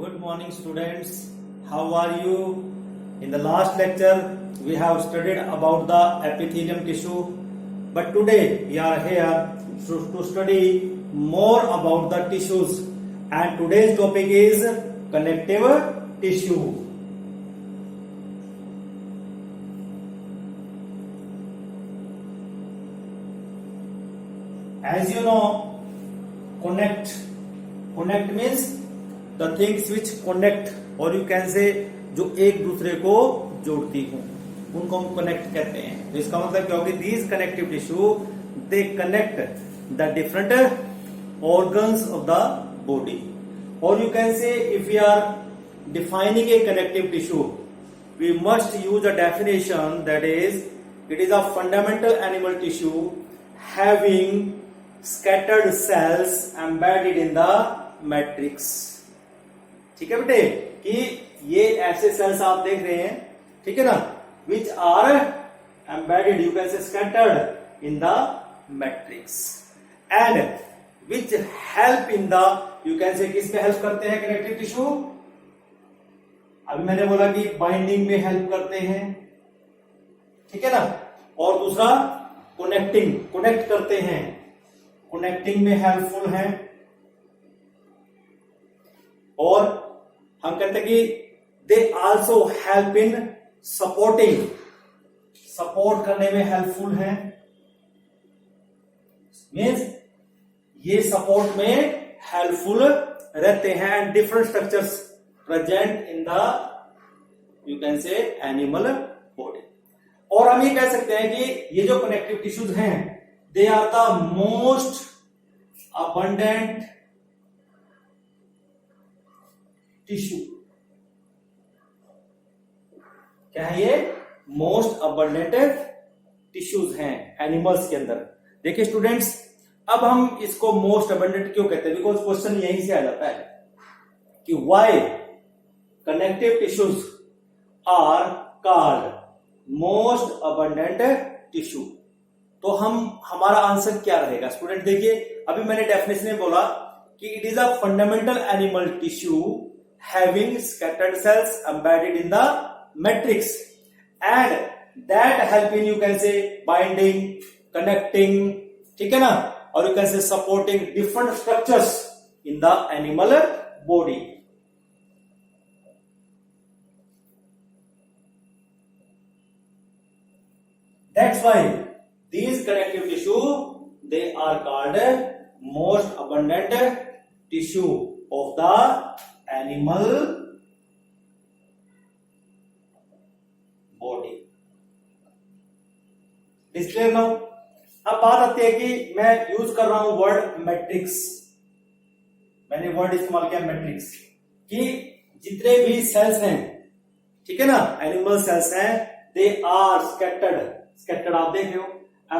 Good morning, students. How are you? In the last lecture, we have studied about the epithelium tissue, but today we are here to study more about the tissues. And today's topic is connective tissue. As you know, connect means the things which connect, और you can say जो एक दूसरे को जोड़ती हूँ उनको हम connect कहते हैं. तो इसका मतलब क्या होगा? these connective tissue they connect the different organs of the body. Or you can say if we are defining a connective tissue, we must use a definition that is it is a fundamental animal tissue having scattered cells embedded in the matrix. ठीक है बेटे कि ये ऐसे sales आप देख रहे हैं, ठीक है ना, which are embedded, you can say scattered in the matrix and which help in the, you can say किस में हेल्प करते हैं कनेक्टिव टिश्यू? अभी मैंने बोला कि बाइंडिंग में हेल्प करते हैं, ठीक है ना, और दूसरा कनेक्ट करते हैं, कनेक्टिंग में हेल्पफुल है, और हम कहते हैं कि they also help in supporting, support करने में हेल्पफुल है. मीन्स ये सपोर्ट में हेल्पफुल रहते हैं. And different structures present in the, you can से, एनिमल बॉडी. और हम ये कह सकते हैं कि ये जो कनेक्टिव टिश्यूज हैं they are the most abundant tissue. क्या है ये? मोस्ट अबंडेंट टिश्यूज हैं एनिमल्स के अंदर. देखिए स्टूडेंट्स, अब हम इसको मोस्ट अबंडेंट क्यों कहते हैं? बिकॉज क्वेश्चन यहीं से आ जाता है कि why connective tissues are called most abundant tissue. तो हमारा आंसर क्या रहेगा स्टूडेंट? देखिए अभी मैंने डेफिनेशन में बोला कि it is a fundamental animal tissue having scattered cells embedded in the matrix and that help in, you can say, binding, connecting, ठीक है ना, और you can say supporting different structures in the animal body. That's why these connective tissue they are called most abundant tissue of the animal body. Declare now. अब बात आती है कि मैं यूज कर रहा हूं वर्ड मैट्रिक्स. मैंने वर्ड इस्तेमाल किया मैट्रिक्स, कि जितने भी सेल्स हैं, ठीक है ना, एनिमल सेल्स हैं, दे आर स्कैटर्ड आप देख रहे हो,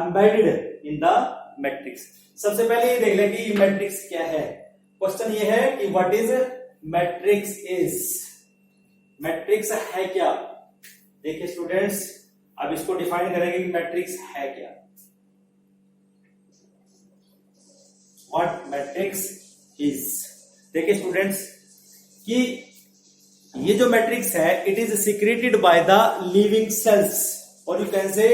एम्बेडेड इन द मैट्रिक्स. सबसे पहले ये देख लें कि मैट्रिक्स क्या है. क्वेश्चन ये है कि what is matrix is. Matrix है क्या? देखिए स्टूडेंट्स, अब इसको डिफाइन करेंगे कि मैट्रिक्स है क्या. What matrix is. देखिए स्टूडेंट्स कि ये जो मैट्रिक्स है it is secreted by the living cells, और you can say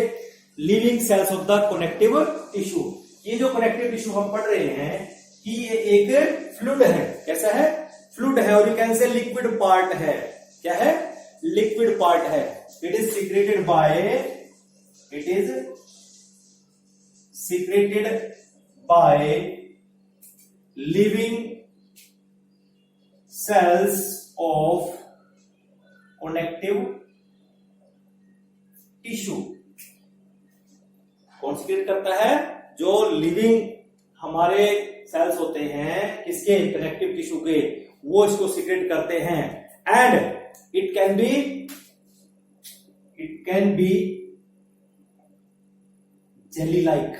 living cells of the connective tissue. ये जो कनेक्टिव टिश्यू हम पढ़ रहे हैं कि ये एक फ्लूइड है. कैसा है? फ्लूइड है, और यू कैन से लिक्विड पार्ट है. क्या है? लिक्विड पार्ट है. It is secreted by living cells of connective tissue. कौन सीक्रेट करता है? जो लिविंग हमारे सेल्स होते हैं किसके? कनेक्टिव टिश्यू के, वो इसको सीक्रेट करते हैं. And it can be jelly like.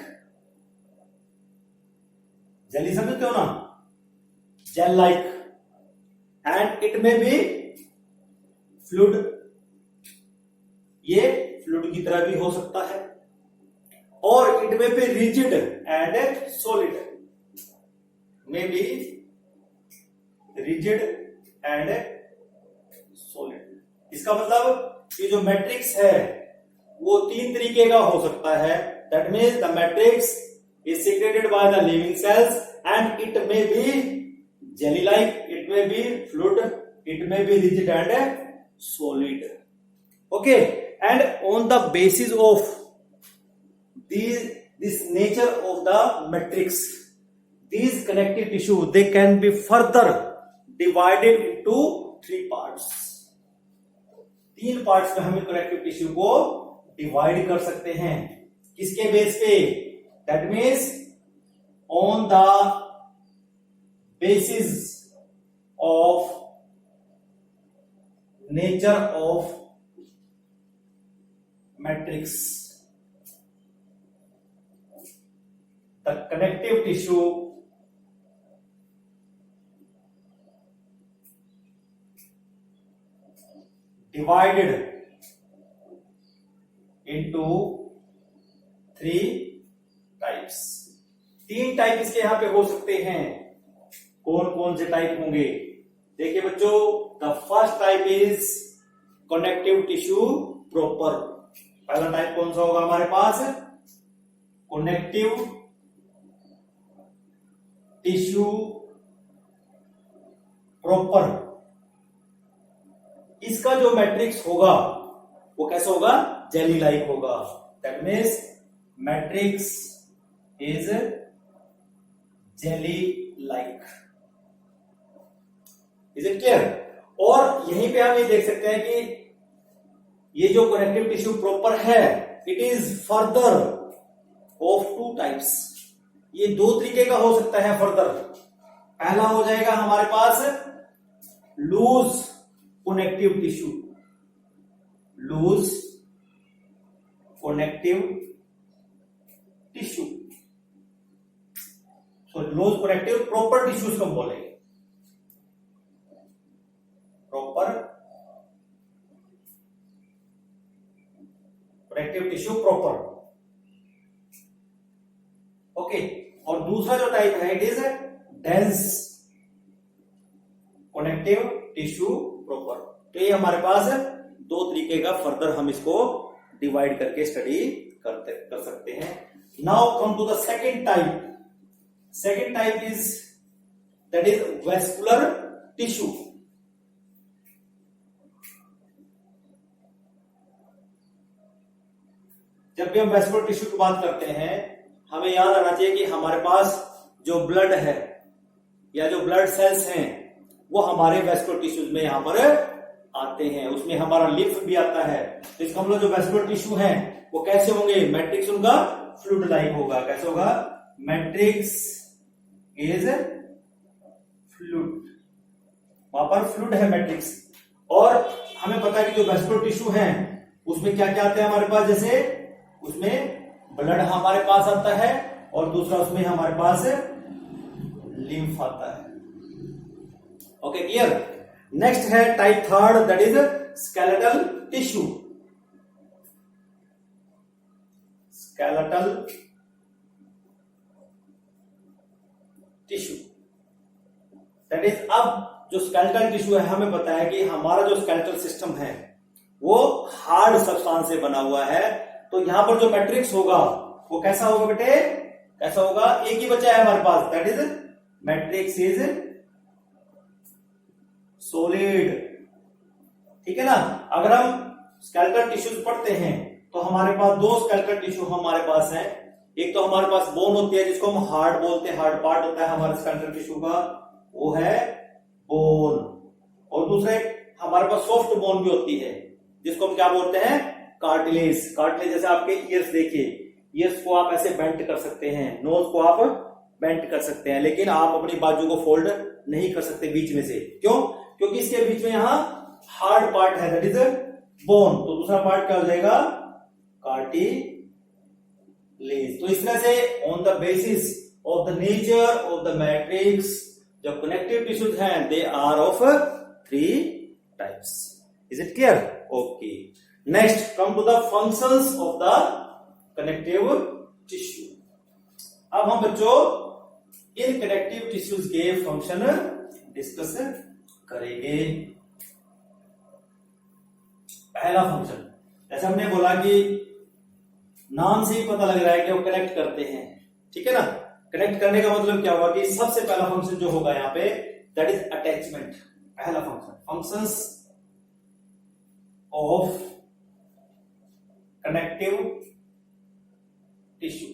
Jelly समझते हो ना? Gel like. एंड इट में बी फ्लूइड. ये फ्लूइड की तरह भी हो सकता है, और इट में बी रिजिड एंड सॉलिड. में बी rigid एंड सॉलिड। इसका मतलब ये जो मैट्रिक्स है वो 3 तरीके का हो सकता है। That means the matrix is secreted by the living cells and it may be jelly like, it may be fluid, it may be rigid and solid. Okay, and on the basis of this nature of the matrix, these connective tissue they can be further divided into 3 parts. 3 parts में हम connective tissue को divide कर सकते हैं। किसके base पे? That means on the basis of nature of matrix. The connective tissue divided into 3 types। 3 type इसके यहां पे हो सकते हैं। कौन कौन से टाइप होंगे? देखिए बच्चों, the first type is connective tissue proper. पहला टाइप कौन सा होगा हमारे पास? Connective tissue proper. इसका जो मैट्रिक्स होगा वो कैसा होगा? जेली लाइक होगा। That means matrix is jelly like. Is it clear? और यहीं पे हम ये देख सकते हैं कि ये जो कनेक्टिव टिश्यू प्रॉपर है it is further of 2 types. ये 2 तरीके का हो सकता है फर्दर। पहला हो जाएगा हमारे पास loose connective tissue, loose connective tissue. So loose connective proper tissues कम बोलेंगे। Proper connective tissue proper. Okay, और दूसरा जो टाइप है it is dense connective tissue proper. तो ये हमारे पास 2 तरीके का फर्दर हम इसको डिवाइड करके स्टडी कर सकते हैं। Now come to the second type. Second type is that is vascular tissue. जब भी हम वेस्कुलर टिश्यू की बात करते हैं हमें याद आना चाहिए कि हमारे पास जो ब्लड है या जो ब्लड सेल्स हैं वो हमारे वेस्कुलर टिश्यूज में यहां पर आते हैं। उसमें हमारा लिम्फ भी आता है। तो इसका मतलब जो वेस्कुलर टिश्यू है वो कैसे होंगे? मैट्रिक्स उनका फ्लूइड लाइक होगा। कैसे होगा? Matrix is fluid. वहां पर फ्लूइड है मैट्रिक्स। और हमें पता है कि जो वेस्कुलर टिश्यू है उसमें क्या क्या आता है हमारे पास? जैसे उसमें ब्लड हमारे पास आता है और दूसरा उसमें हमारे पास लिम्फ आता है। Okay, clear? नेक्स्ट है type third, that is skeletal tissue. Skeletal tissue that is, अब जो स्केलेटल टिश्यू है हमें पता है कि हमारा जो स्केलेटल सिस्टम है वो हार्ड सब्सटेंस से बना हुआ है। तो यहां पर जो मैट्रिक्स होगा वो कैसा होगा बेटे? कैसा होगा? एक ही बचा है हमारे पास, that is matrix is solid. ठीक है ना? अगर हम स्केलेटल टिश्यूज पढ़ते हैं तो हमारे पास 2 स्केलेटल टिश्यू हमारे पास है। एक तो हमारे पास बोन होती है जिसको हम हार्ड बोलते हैं, हार्ड पार्ट होता है हमारे स्केलेटल टिश्यू का, वो है बोन। और दूसरे हमारे पास सॉफ्ट बोन भी होती है जिसको हम क्या बोलते हैं? कार्टिलेज। कार्टिलेज जैसे आपके ईयर्स देखिए, ईयर्स को आप ऐसे बेंट कर सकते हैं, नोज को आप बेंट कर सकते हैं, लेकिन आप अपनी बाजू को फोल्ड नहीं कर सकते बीच में से। क्यों? क्योंकि इसके बीच में यहां हार्ड पार्ट है, दैट इज बोन। तो दूसरा पार्ट क्या हो जाएगा? कार्टिलेज। तो इस तरह से on the basis of the nature of the matrix जो कनेक्टिव टिश्यूज हैं they are of 3 types. Is it clear? Okay, next come to the functions of the connective tissue. अब हम बच्चों इन कनेक्टिव टिश्यूज के फंक्शन डिस्कस करेंगे। पहला function, जैसे हमने बोला कि नाम से ही पता लग रहा है कि वो कनेक्ट करते हैं, ठीक है ना। कनेक्ट करने का मतलब क्या हुआ कि सबसे पहला फंक्शन जो होगा यहाँ पे दैट इज अटैचमेंट। पहला function, functions of connective tissue,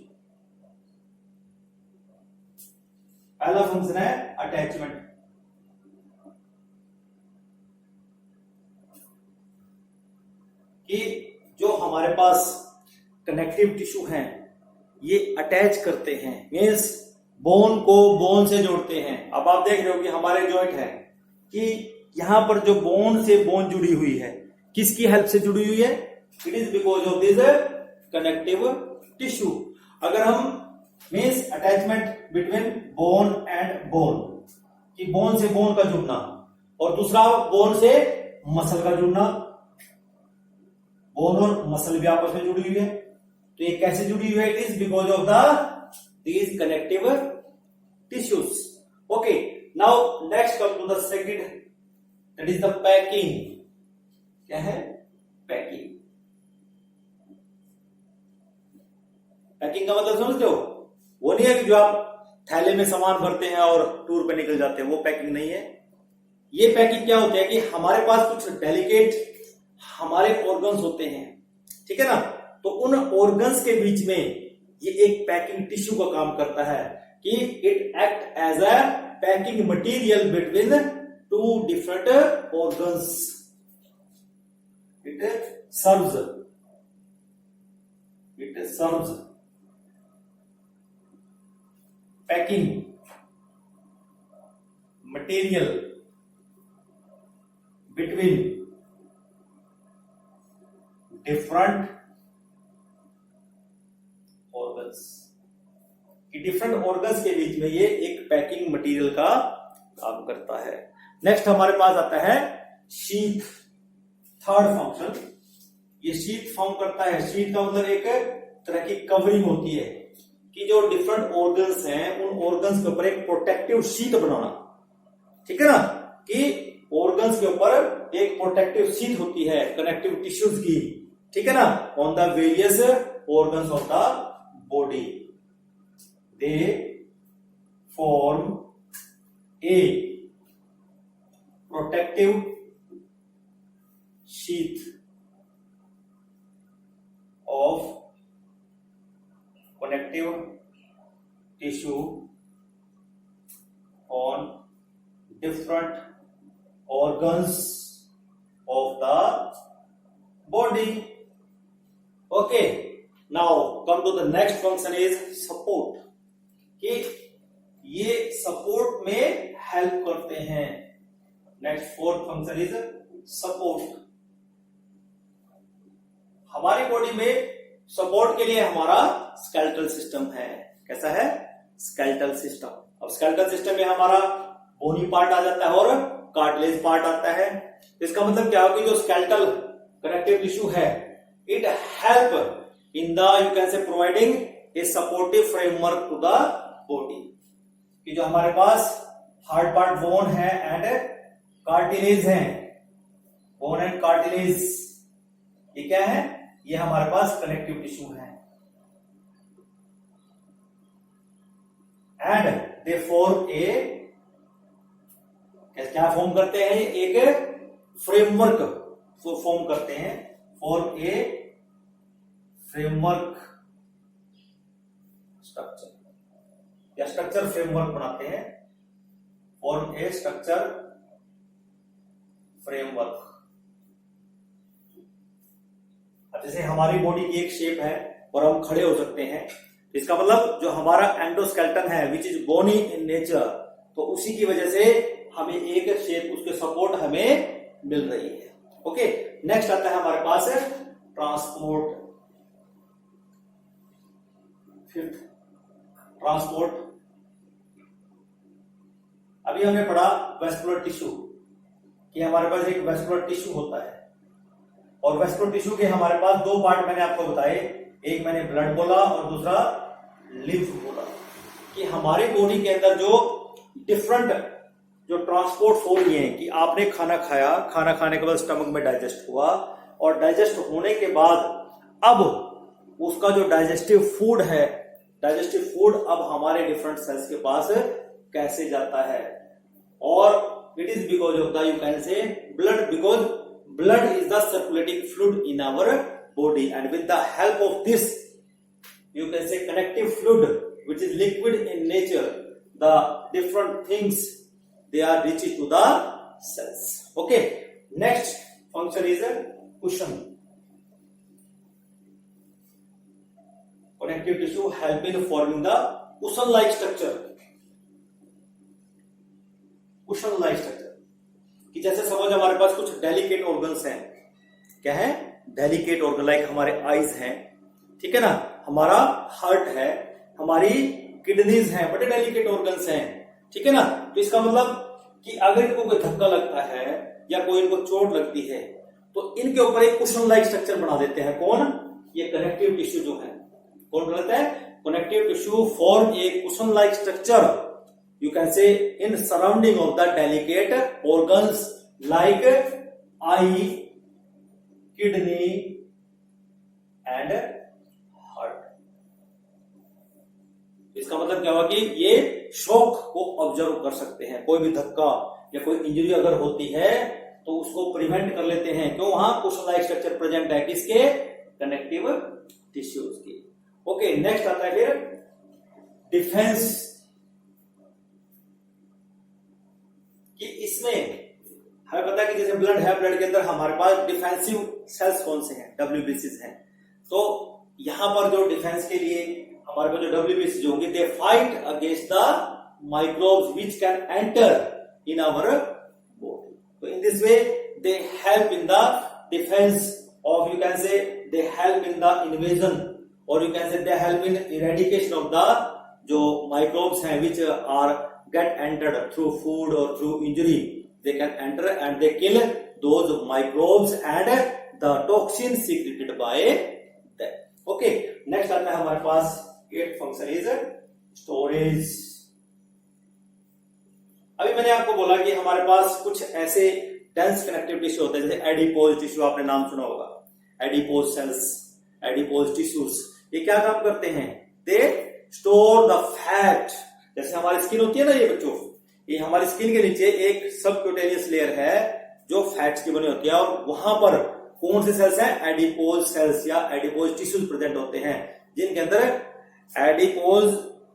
पहला फंक्शन है अटैचमेंट। कि जो हमारे पास कनेक्टिव टिश्यू हैं ये अटैच करते हैं, मीन्स बोन को बोन से जोड़ते हैं। अब आप देख रहे हो कि हमारे जॉइंट है कि यहां पर जो बोन से बोन जुड़ी हुई है, किसकी हेल्प से जुड़ी हुई है? It is because of this connective tissue. अगर हम means attachment between bone and bone, कि बोन से बोन का जुड़ना, और दूसरा बोन से मसल का जुड़ना। बोन और मसल भी आपस में जुड़ी हुई है, तो ये कैसे जुड़ी हुई है? It is because of these connective tissues. Okay, now next come to the second, that is the packing. क्या है? पैकिंग। पैकिंग का मतलब समझते हो? वो नहीं है कि जो आप थैले में सामान भरते हैं और टूर पे निकल जाते हैं, वो पैकिंग नहीं है। ये पैकिंग क्या होती है कि हमारे पास कुछ डेलिकेट हमारे ऑर्गन्स होते हैं, ठीक है ना, तो उन ऑर्गन्स के बीच में ये एक पैकिंग टिश्यू का काम करता है कि it act as a packing material between two different organs. It serves packing material between different organs, कि डिफरेंट ऑर्गन्स के बीच में ये एक पैकिंग मटेरियल का काम करता है। नेक्स्ट हमारे पास आता है शीथ, थर्ड फंक्शन। ये शीथ फॉर्म करता है। शीथ का मतलब एक तरह की कवरिंग होती है कि जो डिफरेंट ऑर्गन्स हैं उन ऑर्गन्स के ऊपर एक प्रोटेक्टिव शीट बनाना, ठीक है ना, कि ऑर्गन्स के ऊपर एक प्रोटेक्टिव शीट होती है कनेक्टिव टिश्यूज की, ठीक है ना, on the various organs of the body. They form A protective sheet of connective tissue on different organs of the body. Okay, now come to the next function is support, कि ये support में help करते हैं। Next fourth function is support. हमारी body में support के लिए हमारा स्केलेटल सिस्टम है। कैसा है? Skeletal system. अब स्केलेटल सिस्टम में हमारा बोनी पार्ट आ जाता है और कार्टिलेज पार्ट आता है। इसका मतलब क्या होगा कि जो स्केलेटल कनेक्टिव टिश्यू है it help in the you can say providing a supportive framework to the body. कि जो हमारे पास हार्ड पार्ट बोन है एंड कार्टिलेज है, बोन एंड कार्टिलेज, ये क्या है? ये हमारे पास कनेक्टिव टिश्यू है एंड दे फॉर्म ए, क्या फॉर्म करते हैं? एक फ्रेमवर्क फॉर्म करते हैं। फॉर्म ए फ्रेमवर्क स्ट्रक्चर, या स्ट्रक्चर फ्रेमवर्क बनाते हैं। Form a structure framework. जैसे हमारी बॉडी की एक शेप है और हम खड़े हो सकते हैं, इसका मतलब जो हमारा एंडोस्केलेटन है which is bony in nature, तो उसी की वजह से हमें एक शेप, उसके सपोर्ट हमें मिल रही है। ओके, नेक्स्ट आता है हमारे पास ट्रांसपोर्ट। Fifth, transport. अभी हमने पढ़ा वेस्कुलर टिश्यू, कि हमारे पास एक वेस्कुलर टिश्यू होता है, और वेस्कुलर टिश्यू के हमारे पास दो पार्ट मैंने आपको बताए, एक मैंने ब्लड बोला और दूसरा लिम्फ बोला। कि हमारी बॉडी के अंदर जो डिफरेंट जो ट्रांसपोर्ट हो रही है कि आपने खाना खाया, खाना खाने के बाद स्टमक में डाइजेस्ट हुआ और डाइजेस्ट होने के बाद अब उसका जो डाइजेस्टिव फूड है, डाइजेस्टिव फूड अब हमारे डिफरेंट सेल्स के पास कैसे जाता है। और it is because of the, you can say blood, because blood is the circulating fluid in our body and with the help of this you can say connective fluid which is liquid in nature, the different things they are reaching to the cells. Okay, next function is a cushion. Connective tissue help in forming the cushion like structure. Cushion like structure कि जैसे समझ हमारे पास कुछ delicate organs हैं, क्या है delicate organ, like हमारे eyes हैं, ठीक है ना, हमारा हार्ट है, हमारी किडनीज हैं, बड़े डेलिकेट ऑर्गन्स हैं, ठीक है ना। तो इसका मतलब कि अगर इनको कोई धक्का लगता है या कोई इनको चोट लगती है तो इनके ऊपर एक कुशन लाइक स्ट्रक्चर बना देते हैं। कौन? ये कनेक्टिव टिश्यू जो है। कौन बनाता है? Connective tissue form A cushion like structure, you can से in surrounding of the delicate organs like I, kidney and heart. इसका मतलब क्या हुआ कि ये शॉक को ऑब्जर्व कर सकते हैं, कोई भी धक्का या कोई इंजरी अगर होती है तो उसको प्रिवेंट कर लेते हैं, क्यों? वहां कुशन लाइक स्ट्रक्चर प्रेजेंट है, किसके? कनेक्टिव टिश्यूज की। ओके, नेक्स्ट आता है फिर डिफेंस, कि इसमें हमें पता है कि जैसे ब्लड है, ब्लड के अंदर हमारे पास डिफेंसिव सेल्स कौन से हैं? WBCs हैं। तो यहां पर जो डिफेंस के लिए हमारे पास जो WBCs होंगे, they fight against the microbes which can enter in our body. तो in this way they help in the defence of, you can say they help in the invasion, और you can say they help in eradication of the जो microbes हैं which are get entered through food और through injury, they can enter and they kill those microbes and the toxins secreted by them. Okay, next आता है हमारे पास eighth function is storage. अभी मैंने आपको बोला कि हमारे पास कुछ ऐसे डेंस कनेक्टिव टिश्यू होते हैं, जैसे एडिपोज टिश्यू, आपने नाम सुना होगा, एडिपोज सेल्स, एडिपोज टिश्यूज। ये क्या काम करते हैं? They store the fat. जैसे हमारी स्किन होती है ना, ये बच्चों, ये हमारी स्किन के नीचे एक सबक्यूटेनियस लेयर है जो फैट्स की बनी होती है, और वहां पर कौन से सेल्स हैं? एडिपोज सेल्स या एडिपोज टिश्यूज प्रेजेंट होते हैं, जिनके अंदर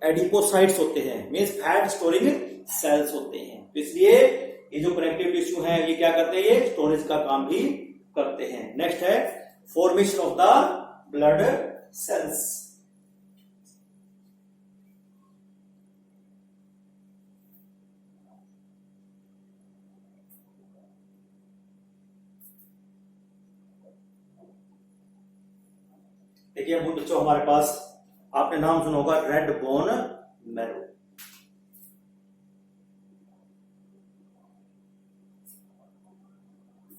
एडिपोसाइट्स होते हैं, मींस फैट स्टोरिंग सेल्स होते हैं। तो इसलिए ये जो कनेक्टिव टिश्यू है ये क्या करते हैं? ये स्टोरेज का काम भी करते हैं। नेक्स्ट है formation of the blood cells. देखिए अब बच्चों, हमारे पास आपने नाम सुना होगा रेड बोन मैरो।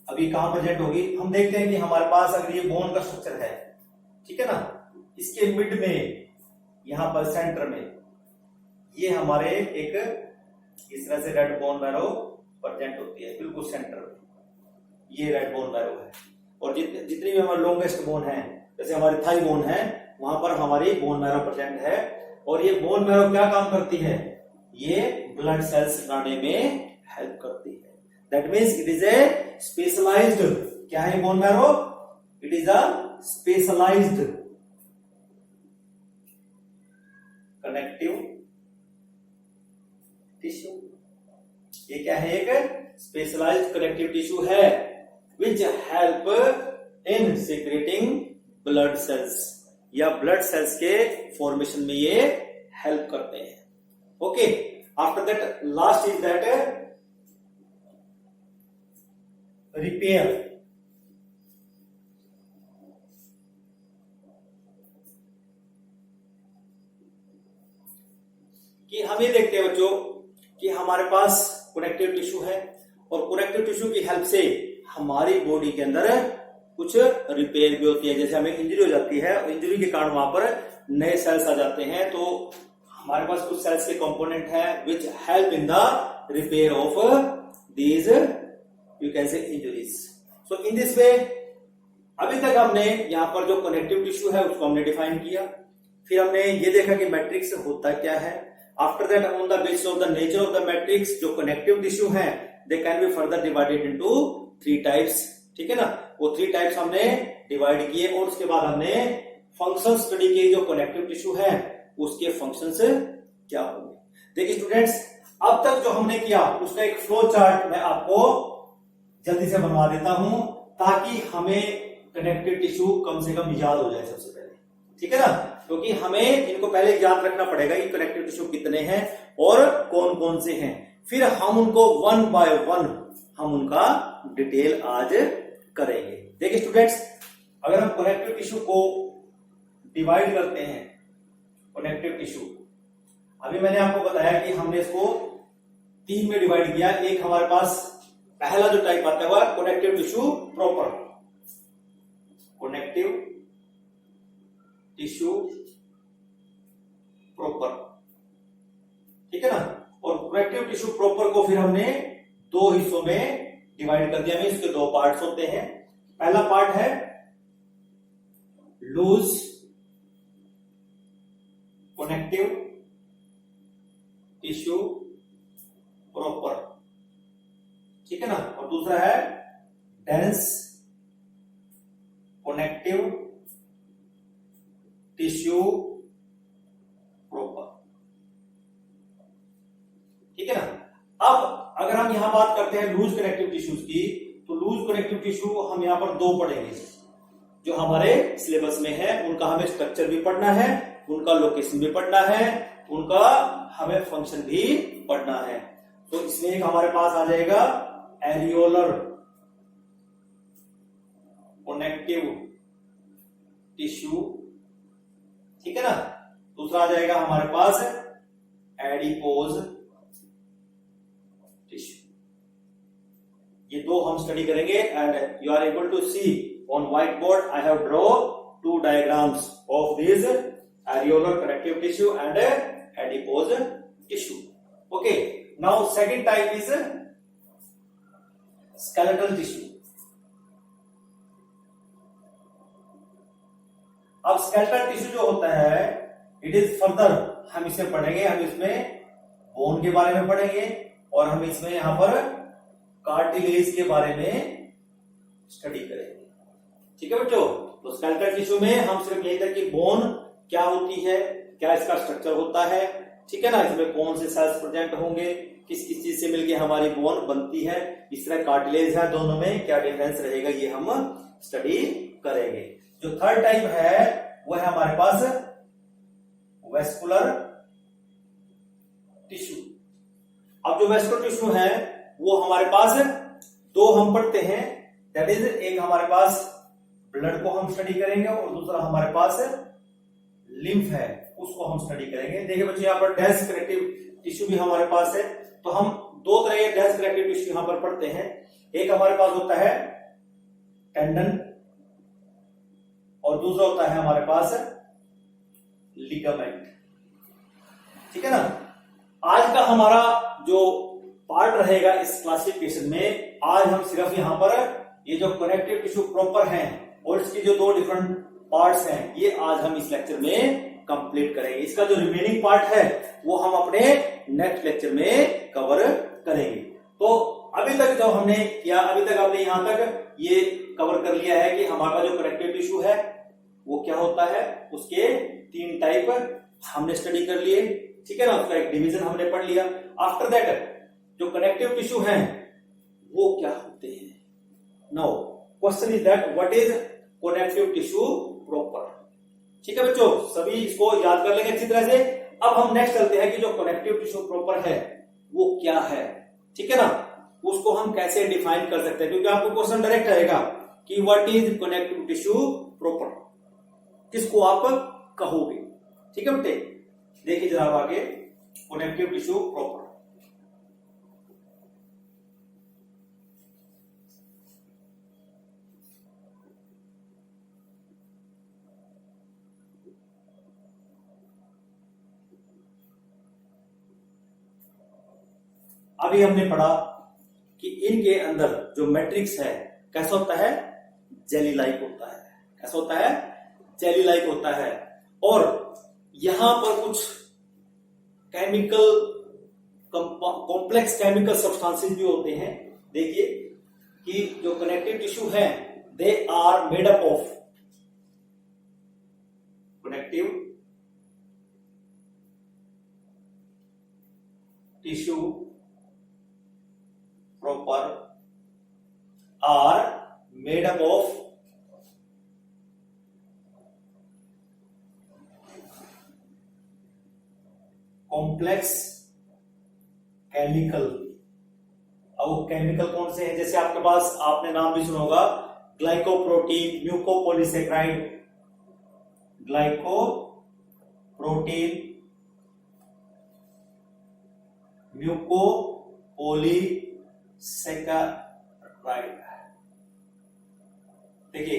अभी कहां प्रेजेंट होगी? हम देखते हैं कि हमारे पास अगर ये बोन का स्ट्रक्चर है, ठीक है ना, इसके मिड में, यहां पर सेंटर में ये हमारे एक इस तरह से रेड बोन मैरो प्रेजेंट होती है, बिल्कुल सेंटर में ये रेड बोन मैरो है। और जितनी भी हमारे लॉन्गेस्ट बोन है, जैसे हमारी थाई बोन है, वहां पर हमारी बोन मैरो प्रेजेंट है। और ये बोन मैरो क्या काम करती है? ये ब्लड सेल्स बनाने में हेल्प करती है। That means it is a specialised, क्या है bone marrow? It is a specialised connective tissue. ये क्या है? एक स्पेशलाइज्ड कनेक्टिव टिश्यू है which help in secreting blood cells, या ब्लड सेल्स के फॉर्मेशन में ये हेल्प करते हैं। Okay, after that last is that repair. कि हम ये देखते हैं बच्चों कि हमारे पास कनेक्टिव टिश्यू है, और कनेक्टिव टिश्यू की हेल्प से हमारी बॉडी के अंदर कुछ रिपेयर भी होती है। जैसे हमें इंजरी हो जाती है, इंजरी के कारण वहां पर नए सेल्स आ जाते हैं, तो हमारे पास कुछ सेल्स के कंपोनेंट है which help in the repair of these you can say injuries. So in this way अभी तक हमने यहाँ पर जो कनेक्टिव टिश्यू है उसको हमने डिफाइन किया, फिर हमने ये देखा कि मैट्रिक्स होता क्या है. After that on the basis of the nature of the matrix जो कनेक्टिव टिश्यू है they can be further divided into 3 types. ठीक है ना, वो 3 टाइप्स हमने डिवाइड किए और उसके बाद हमने फंक्शन स्टडी किए जो कनेक्टिव टिश्यू है उसके फंक्शंस क्या होंगे. देखिए स्टूडेंट्स, अब तक जो हमने किया उसका एक फ्लो चार्ट मैं आपको जल्दी से बनवा देता हूं ताकि हमें कनेक्टिव टिश्यू कम से कम याद हो जाए सबसे पहले. ठीक है ना, क्योंकि हमें इनको पहले याद रखना पड़ेगा कि कनेक्टिव टिश्यू कितने हैं और कौन कौन से हैं, फिर हम उनको 1 बाय 1 हम उनका डिटेल आज करेंगे. देखिए स्टूडेंट्स, अगर हम कनेक्टिव टिश्यू को डिवाइड करते हैं, कनेक्टिव टिश्यू अभी मैंने आपको बताया कि हमने इसको 3 में डिवाइड किया. एक हमारे पास पहला जो टाइप आता है वह connective tissue proper, connective tissue proper. ठीक है ना, और कनेक्टिव टिश्यू प्रॉपर को फिर हमने 2 हिस्सों में डिवाइड कर दिया. में इसके 2 पार्ट्स होते हैं. पहला पार्ट है लूज कनेक्टिव टिश्यू प्रॉपर. ठीक है ना, और दूसरा है डेंस कनेक्टिव टिश्यू प्रॉपर. ठीक है ना. अब अगर हम यहां बात करते हैं लूज कनेक्टिव टिश्यूज की, तो लूज कनेक्टिव टिश्यू हम यहां पर 2 पढ़ेंगे जो हमारे सिलेबस में है. उनका हमें स्ट्रक्चर भी पढ़ना है, उनका लोकेशन भी पढ़ना है, उनका हमें फंक्शन भी पढ़ना है. तो इसमें एक हमारे पास आ जाएगा एरियोलर कनेक्टिव टिश्यू. ठीक है ना, दूसरा आ जाएगा हमारे पास एडिपोज टिश्यू. ये 2 हम स्टडी करेंगे and you are able to see on white board I have draw 2 diagrams of this areolar connective tissue and adipose tissue. Okay, now second type is skeletal tissue. अब skeletal tissue जो होता है it is further हम इसे पढ़ेंगे. हम इसमें bone के बारे में पढ़ेंगे और हम इसमें यहां पर कार्टिलेज के बारे में स्टडी करेंगे. ठीक है बच्चों, तो स्केलेटल टिश्यू में हम सिर्फ यही तक कि बोन क्या होती है, क्या इसका स्ट्रक्चर होता है. ठीक है ना, इसमें कौन से सेल्स प्रेजेंट होंगे, किस किस चीज से मिलकर हमारी बोन बनती है, इस तरह कार्टिलेज है, दोनों में क्या डिफरेंस रहेगा ये हम स्टडी करेंगे. जो थर्ड टाइप है वो है हमारे पास वेस्कुलर टिश्यू. अब जो वेस्कुलर टिश्यू है वो हमारे पास 2 हम पढ़ते हैं. दैट इज, एक हमारे पास ब्लड को हम स्टडी करेंगे और दूसरा हमारे पास लिम्फ है उसको हम स्टडी करेंगे. देखिए बच्चे, यहाँ पर डेंस कनेक्टिव टिश्यू भी हमारे पास है. तो हम 2 तरह के डेंस कनेक्टिव टिश्यू यहां पर पढ़ते हैं. एक हमारे पास होता है टेंडन और दूसरा होता है हमारे पास लिगामेंट. ठीक है ना. आज का हमारा जो पार्ट रहेगा इस क्लासिफिकेशन में, आज हम सिर्फ यहां पर ये जो कनेक्टिव टिश्यू प्रॉपर है और इसकी जो 2 डिफरेंट पार्ट्स हैं ये आज हम इस लेक्चर में कंप्लीट करेंगे. इसका जो रिमेनिंग पार्ट है वो हम अपने नेक्स्ट लेक्चर में कवर करेंगे. तो अभी तक जो हमने किया, अभी तक हमने यहां तक ये कवर कर लिया है कि हमारा जो कनेक्टिव टिश्यू है वो क्या होता है, उसके 3 टाइप हमने स्टडी कर लिए. ठीक है ना, उसका एक डिवीजन हमने पढ़ लिया. आफ्टर दैट जो कनेक्टिव टिश्यू हैं वो क्या होते हैं. Now question is that what is connective tissue proper. ठीक है बच्चों, सभी इसको याद कर लेंगे अच्छी तरह से. अब हम नेक्स्ट चलते हैं कि जो कनेक्टिव टिश्यू प्रॉपर है वो क्या है. ठीक है ना, उसको हम कैसे डिफाइन कर सकते हैं, क्योंकि आपको क्वेश्चन डायरेक्ट आएगा कि what is connective tissue proper, किसको आप कहोगे. ठीक है बेटे, देखिए जरा आगे कनेक्टिव टिश्यू प्रॉपर. अभी हमने पढ़ा कि इनके अंदर जो मैट्रिक्स है कैसा होता है, जेली लाइक होता है। कैसा होता है, जेली लाइक होता है। और यहां पर कुछ केमिकल कॉम्प्लेक्स केमिकल सब्सटेंसेस भी होते हैं। देखिए कि जो कनेक्टिव टिश्यू है they are made up of connective tissue proper are made up of complex chemical। अब केमिकल कौन से हैं, जैसे आपके पास आपने नाम भी सुना होगा ग्लाइकोप्रोटीन, म्यूकोपॉलीसेक्राइड, ग्लाइकोप्रोटीन, म्यूकोपॉलीसेक्राइड। देखिए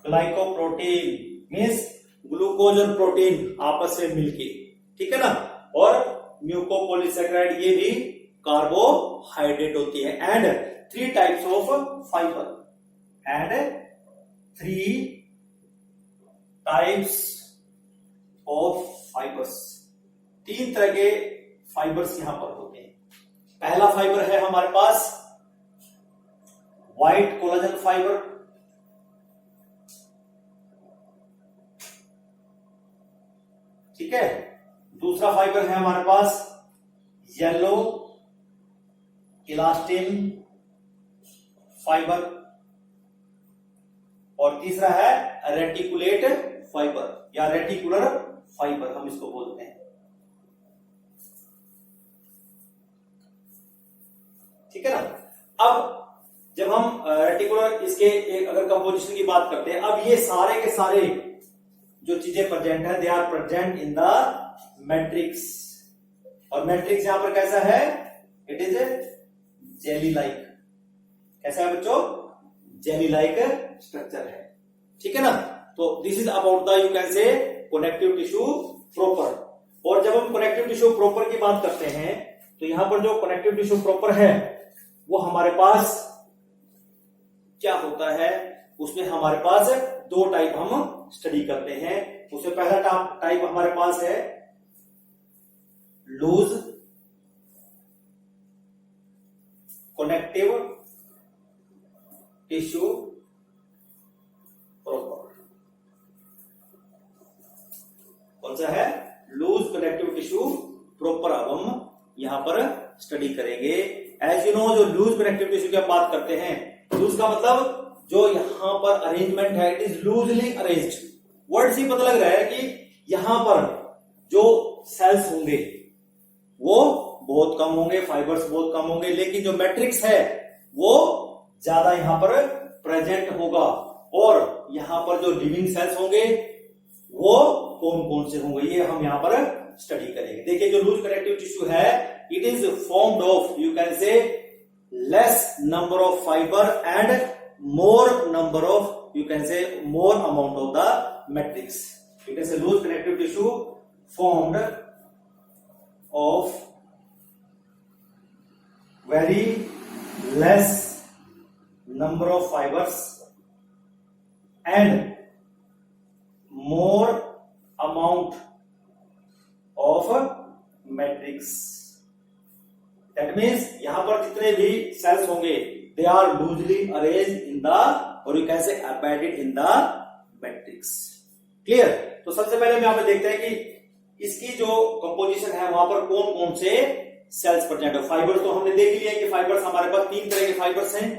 ग्लाइकोप्रोटीन मीन्स ग्लूकोज और प्रोटीन आपस में मिलके, ठीक है ना। और म्यूकोपॉलीसेक्राइड ये भी कार्बोहाइड्रेट होती है। And 3 types of fibre, and 3 types of fibres, 3 तरह के फाइबर्स यहां पर होते हैं। पहला फाइबर है हमारे पास व्हाइट कोलाजन फाइबर, ठीक है। दूसरा फाइबर है हमारे पास येलो इलास्टिन फाइबर, और तीसरा है रेटिकुलेट फाइबर या रेटिकुलर फाइबर हम इसको बोलते हैं, ठीक है ना। अब जब हम रेटिकुलर इसके एक अगर कंपोजिशन की बात करते हैं, अब ये सारे के सारे जो चीजें प्रेजेंट है they are present in the matrix. और मैट्रिक्स यहां पर कैसा है, इट इज जेली लाइक। कैसा है बच्चों, जेली लाइक स्ट्रक्चर है, ठीक है ना। तो this is about the you can से कनेक्टिव टिश्यू प्रॉपर। और जब हम कनेक्टिव टिश्यू प्रॉपर की बात करते हैं तो यहां पर जो कनेक्टिव टिश्यू प्रॉपर है वो हमारे पास क्या होता है, उसमें हमारे पास 2 टाइप हम स्टडी करते हैं। उसमें पहला टाइप हमारे पास है लूज कनेक्टिव टिश्यू प्रॉपर। कौन सा है, लूज कनेक्टिव टिश्यू प्रॉपर। अब हम यहां पर स्टडी करेंगे। एज यू नो, जो लूज कनेक्टिव टिश्यू की बात करते हैं, लूज का मतलब जो यहां पर अरेंजमेंट है it is loosely arranged. Word से पता लग रहा है कि यहां पर जो सेल्स होंगे वो बहुत कम होंगे, फाइबर्स बहुत कम होंगे, लेकिन जो मैट्रिक्स है वो ज्यादा यहां पर प्रेजेंट होगा। और यहां पर जो लिविंग सेल्स होंगे वो कौन कौन से होंगे ये हम यहां पर स्टडी करेंगे। देखिए जो लूज कनेक्टिव टिश्यू है it is formed of you can से less number of fibre and more number of you can say more amount of the matrix. You can say loose connective tissue formed of very less number of fibers and more amount of matrix. That means यहां पर जितने भी sales होंगे they are loosely arranged in the or you can say embedded in the matrix. Clear? तो सबसे पहले हम यहां पे देखते हैं कि इसकी जो कंपोजिशन है वहां पर कौन कौन से सेल्स प्रेजेंट है। फाइबर तो हमने देख लिया कि फाइबर्स हमारे पास 3 तरह के फाइबर्स हैं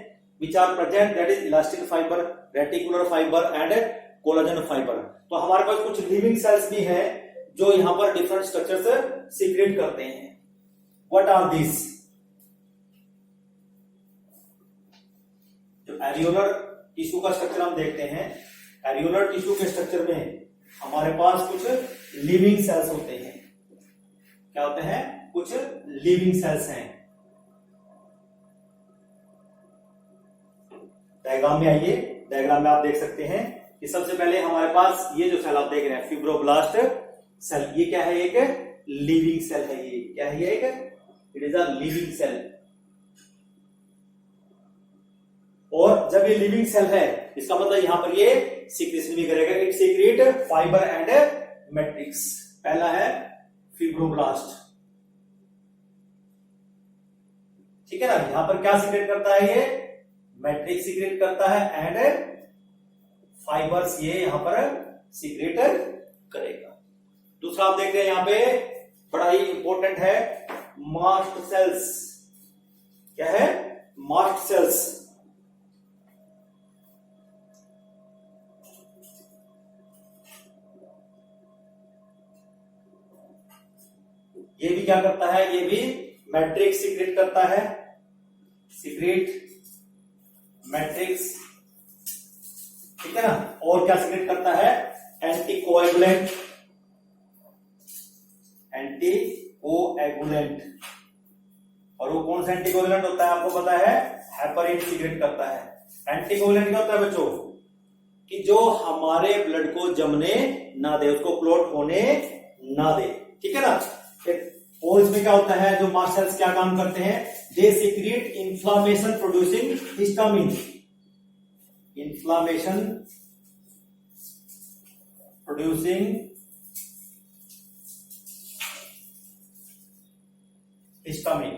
which are present, that is elastic fibre, reticular fibre and collagen fibre. तो हमारे पास कुछ लिविंग सेल्स भी हैं जो यहां पर डिफरेंट स्ट्रक्चर्स सीक्रेट करते हैं। What are this? Areolar tissue का स्ट्रक्चर हम देखते हैं। एरियोलर टिश्यू के स्ट्रक्चर में हमारे पास कुछ लिविंग सेल्स होते हैं। क्या होते हैं? कुछ लिविंग सेल्स हैं। डायग्राम में आइए, डायग्राम में आप देख सकते हैं कि सबसे पहले हमारे पास ये जो सेल आप देख रहे हैं फिब्रोब्लास्ट सेल, ये क्या है? एक लिविंग सेल है। ये क्या है? ये एक it is a living cell. और जब ये लिविंग सेल है, इसका मतलब यहां पर ये सीक्रेशन भी करेगा। It secret fibre and matrix. पहला है फिब्रोब्लास्ट, ठीक है ना। यहां पर क्या सीक्रेट करता है, ये मैट्रिक्स सीक्रेट करता है एंड फाइबर्स ये यहां पर सीक्रेट करेगा। दूसरा आप देख रहे हैं यहां पे बड़ा ही इंपॉर्टेंट है, मास्ट सेल्स। क्या है, मास्ट सेल्स। ये भी क्या करता है, ये भी मैट्रिक्स सीक्रेट करता है, सीक्रेट मैट्रिक्स, ठीक है ना। और क्या सीक्रेट करता है, एंटीकोएगुलेंट, एंटीकोएगुलेंट। और वो कौन सा एंटीकोएगुलेंट होता है आपको पता है, हेपरिन सीक्रेट करता है। एंटीकोएगुलेंट क्या होता है बच्चों, कि जो हमारे ब्लड को जमने ना दे, उसको क्लॉट होने ना दे, ठीक है ना। और इसमें क्या होता है, जो मास्ट सेल्स क्या काम करते हैं, they secrete inflammation producing histamine, inflammation producing histamine.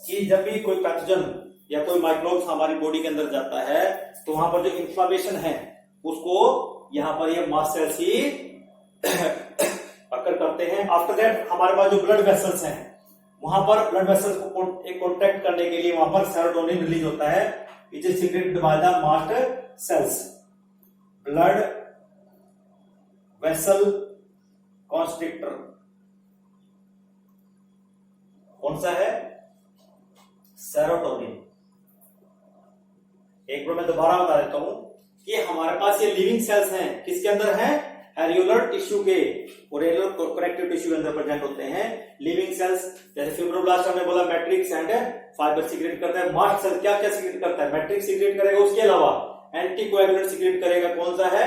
कि जब भी कोई पैथोजन या कोई माइक्रोब्स हमारी बॉडी के अंदर जाता है, तो वहां पर जो इन्फ्लामेशन है उसको यहां पर ये मास्ट सेल्स ही पकड़ करते हैं। आफ्टर दैट हमारे पास जो ब्लड वेसल्स हैं, वहां पर ब्लड वेसल्स को एक कॉन्ट्रैक्ट करने के लिए वहां पर सेरोटोनिन रिलीज होता है, which is secreted by the mast cells. Blood vessel constrictor कौन सा है, सेरोटोनिन। एक बार मैं दोबारा बता देता हूं कि हमारे पास ये लिविंग सेल्स हैं, किसके अंदर हैं, एरियोलर टिश्यू के और एरियोलर कनेक्टिव टिश्यू के अंदर प्रेजेंट होते हैं लिविंग सेल्स। जैसे फिब्रोब्लास्ट हमने बोला मैट्रिक्स एंड फाइबर सीक्रेट करता है। मास्ट सेल क्या क्या सीक्रेट करता है, मैट्रिक्स सीक्रेट करेगा, उसके अलावा एंटीकोएगुलेंट सीक्रेट करेगा, कौन सा है,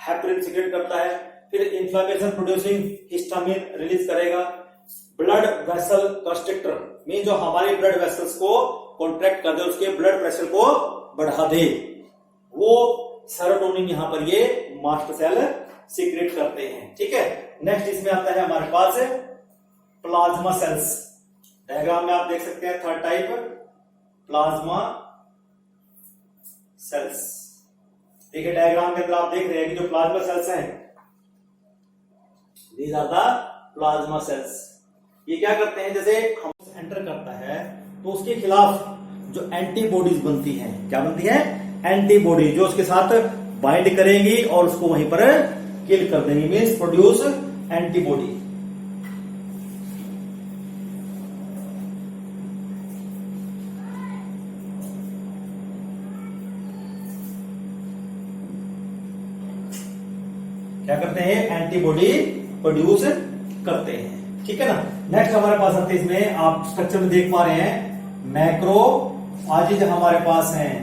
हेपरिन सीक्रेट करता है। फिर इन्फ्लेमेशन प्रोड्यूसिंग हिस्टामिन रिलीज करेगा। ब्लड वेसल कंस्ट्रिक्टर मीन जो हमारी ब्लड वेसल्स को कॉन्ट्रैक्ट कर दे, उसके ब्लड प्रेशर को बढ़ा दे, वो सेरोटोनिन यहां पर ये मास्ट सेल सीक्रेट करते हैं, ठीक है। नेक्स्ट इसमें आता है हमारे पास प्लाज्मा सेल्स। डायग्राम में आप देख सकते हैं थर्ड टाइप, प्लाज्मा सेल्स। देखिए डायग्राम के अंदर आप देख रहे हैं कि जो प्लाज्मा सेल्स हैं, these are the plasma cells. ये क्या करते हैं, जैसे हम एंटर करता है तो उसके खिलाफ जो एंटीबॉडीज बनती हैं, क्या बनती है, एंटीबॉडी, जो उसके साथ बाइंड करेंगी और उसको वहीं पर किल कर देंगी, मीन्स प्रोड्यूस एंटीबॉडी। क्या करते हैं, एंटीबॉडी प्रोड्यूस करते हैं, ठीक है ना। नेक्स्ट हमारे पास आते हैं, इसमें आप स्ट्रक्चर में देख पा रहे हैं मैक्रोफाजेज हमारे पास हैं।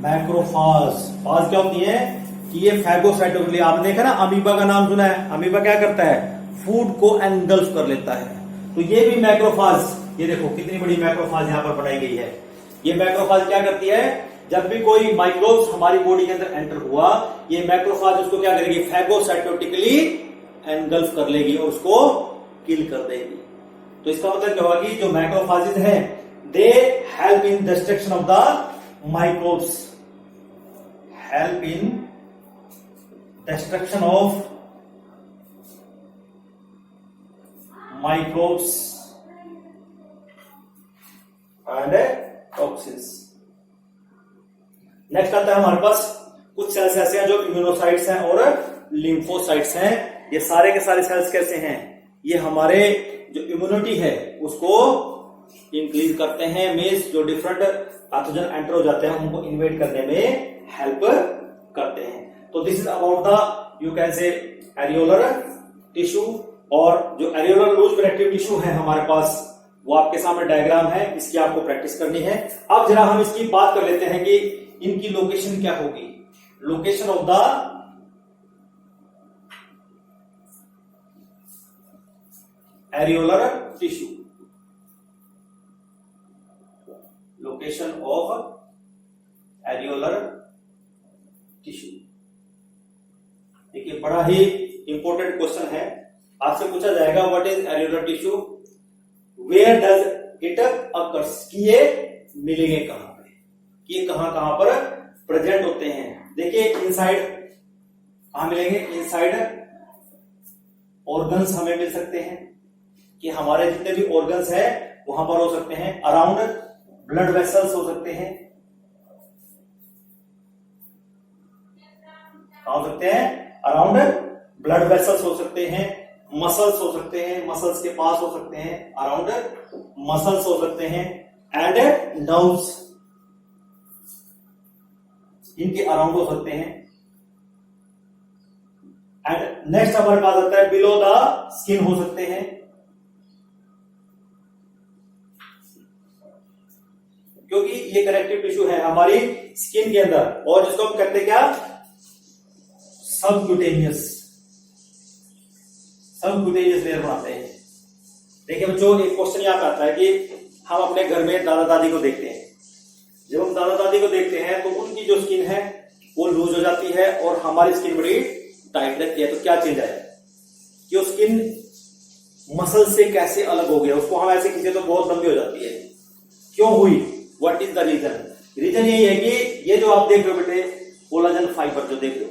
मैक्रोफाज, फाज क्या होती है कि ये फैगोसाइटों के लिए, आपने देखा ना अमीबा का नाम सुना है, अमीबा क्या करता है, फूड को एंगल्फ कर लेता है। तो ये भी मैक्रोफाज, ये देखो कितनी बड़ी मैक्रोफाज यहां पर बनाई गई है। ये मैक्रोफाज क्या करती है, जब भी कोई माइक्रोब्स हमारी बॉडी के अंदर एंटर हुआ, ये मैक्रोफाज उसको क्या करेगी, फैगोसाइटोटिकली एंगल्फ कर लेगी और उसको किल कर देगी। तो इसका मतलब क्या होगा कि जो मैक्रोफाजेज हैं, दे help in destruction of the microbes, help in destruction of microbes and toxins. Next आता है हमारे पास कुछ सेल्स ऐसे हैं जो इम्यूनोसाइट्स हैं और लिम्फोसाइट्स हैं। ये सारे के सारे सेल्स कैसे हैं, ये हमारे जो इम्यूनिटी है उसको इंक्रीज करते हैं, मींस जो डिफरेंट पैथोजन एंटर हो जाते हैं उनको इन्वेड करने में हेल्प करते हैं। तो this is about the, you can से, एरियोलर टिश्यू। और जो एरियोलर लूज कनेक्टिव टिश्यू है हमारे पास, वो आपके सामने डायग्राम है, इसकी आपको प्रैक्टिस करनी है। अब जरा हम इसकी बात कर लेते हैं कि इनकी लोकेशन क्या होगी। Location of the areolar tissue, location of areolar tissue. देखिए बड़ा ही इंपॉर्टेंट क्वेश्चन है, आपसे पूछा जाएगा what is areolar tissue, where does it occurs, कि ये मिलेंगे कहां पे, कि ये कहां कहां पर प्रेजेंट होते हैं। देखिए इनसाइड कहां मिलेंगे, इनसाइड ऑर्गन्स हमें मिल सकते हैं, कि हमारे जितने भी ऑर्गन्स हैं वहां पर हो सकते हैं। अराउंड ब्लड वेसल्स हो सकते हैं, हो सकते हैं अराउंड ब्लड वेसल्स हो सकते हैं, मसल्स हो सकते हैं, मसल्स के पास हो सकते हैं, अराउंड मसल्स हो सकते हैं, एंड नर्व्स इनके अराउंड हो सकते हैं। एंड नेक्स्ट हमारे पास आता है बिलो द स्किन हो सकते हैं, क्योंकि ये कनेक्टिव टिश्यू है हमारी स्किन के अंदर, और जिसको हम कहते हैं क्या, सबक्यूटेनियस लेयर बनाते हैं। देखिए बच्चों एक क्वेश्चन याद आता है कि हम अपने घर में दादा दादी को देखते हैं, जब हम दादा दादी को देखते हैं तो उनकी जो स्किन है वो लूज हो जाती है और हमारी स्किन बड़ी टाइट रहती है। तो क्या चेंज आया कि वो स्किन मसल से कैसे अलग हो गया, उसको हम ऐसे खींचे तो बहुत लंबी हो जाती है, क्यों हुई, what is the reason. Reason यही है कि ये जो आप देख रहे हो बेटे कोलाजन फाइबर जो देख रहे हो,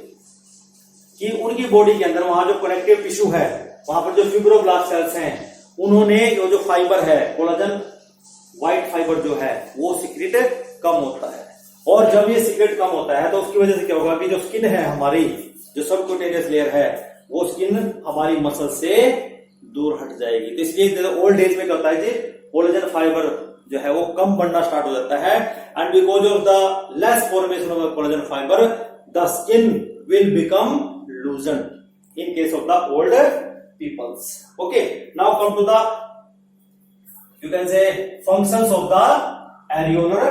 कि उनकी बॉडी के अंदर वहां जो कनेक्टिव टिश्यू है वहां पर जो फिब्रोब्लास्ट सेल्स हैं उन्होंने जो फाइबर है कोलाजन व्हाइट फाइबर जो है वो सीक्रेट कम होता है, और जब ये सीक्रेट कम होता है तो उसकी वजह से क्या होगा कि जो स्किन है हमारी, जो सबक्यूटेनियस लेयर है वो स्किन हमारी मसल से दूर हट जाएगी। तो इसलिए ओल्ड एज में क्या होता है जी, कोलाजन फाइबर जो है वो कम बढ़ना स्टार्ट हो जाता है, and because of the less formation of collagen fibre the skin will become loosened in case of the older peoples. Okay, now come to the, you can say, functions of the areolar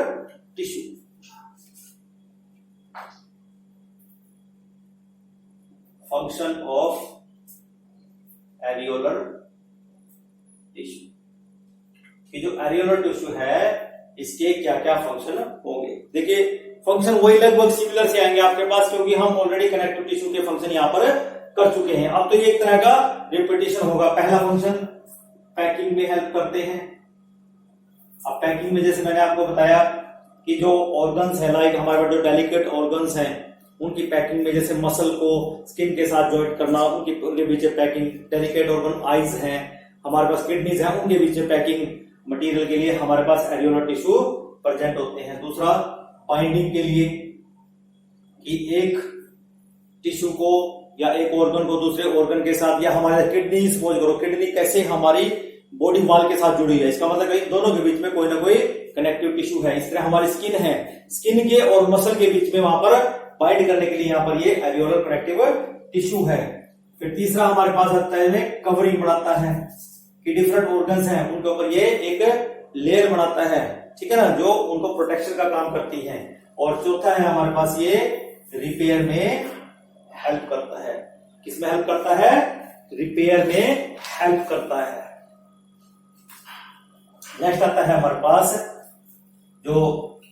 tissue. Function of areolar tissue, कि जो areolar tissue है इसके क्या क्या function होंगे। देखिए function वही लगभग सिमिलर से आएंगे आपके पास, क्योंकि हम ऑलरेडी कनेक्टिव टिश्यू के फंक्शन यहां पर कर चुके हैं। अब तो ये एक तरह का रिपीटिशन होगा। पहला फंक्शन पैकिंग में हेल्प करते हैं। अब पैकिंग में जैसे मैंने आपको बताया कि जो ऑर्गन्स है, लाइक हमारे जो डेलिकेट ऑर्गन्स हैं उनकी पैकिंग में, जैसे मसल को स्किन के साथ ज्वाइंट करना, उनके बीच पैकिंग, डेलिकेट ऑर्गन आईज हैं, हमारे पास किडनीज हैं, उनके बीच पैकिंग मटेरियल के लिए हमारे पास एरियोलर टिश्यू प्रेजेंट होते हैं। दूसरा बाइंडिंग के लिए, कि एक टिश्यू को या एक ऑर्गन को दूसरे ऑर्गन के साथ, या हमारे किडनी सपोज करो, किडनी कैसे हमारी बॉडी वॉल के साथ जुड़ी है, इसका मतलब कहीं दोनों के बीच में कोई ना कोई कनेक्टिव टिश्यू है। इस तरह हमारी स्किन है, स्किन के और मसल के बीच में वहां पर बाइंड करने के लिए यहाँ पर ये एरियोलर कनेक्टिव टिश्यू है। फिर तीसरा हमारे पास आता है कवरिंग बनाता है, कि डिफरेंट ऑर्गन्स हैं उनके ऊपर ये एक लेयर बनाता है, ठीक है ना, जो उनको प्रोटेक्शन का काम करती है। और चौथा है हमारे पास ये रिपेयर में हेल्प करता है। किसमें हेल्प करता है? रिपेयर में हेल्प करता है। नेक्स्ट आता है हमारे पास जो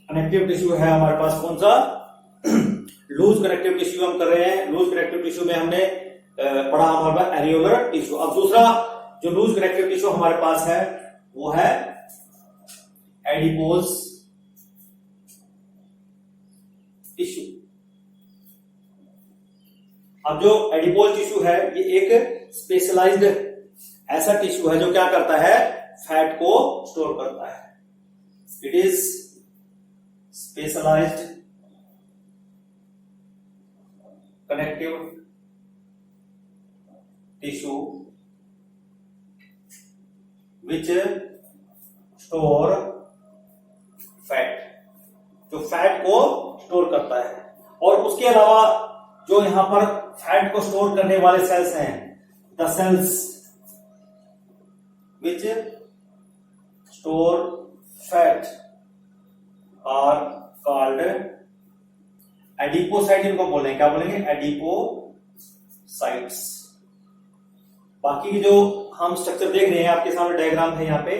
कनेक्टिव टिश्यू है, हमारे पास कौन सा, लूज कनेक्टिव टिश्यू हम कर रहे हैं। लूज कनेक्टिव टिश्यू में हमने पढ़ा हमारे पास एरियोलर टिश्यू। अब दूसरा जो लूज कनेक्टिव टिश्यू हमारे पास है वो है एडिपोज टिश्यू। अब जो एडिपोज टिश्यू है ये एक स्पेशलाइज्ड ऐसा टिश्यू है जो क्या करता है, फैट को स्टोर करता है। It is specialised connective tissue which store fat, जो फैट को स्टोर करता है। और उसके अलावा जो यहां पर फैट को स्टोर करने वाले सेल्स हैं, the cells which store fat are called adipocyte. इनको बोलेंगे, क्या बोलेंगे? एडिपोसाइट्स। बाकी की जो हम स्ट्रक्चर देख रहे हैं, आपके सामने डायग्राम है यहाँ पे।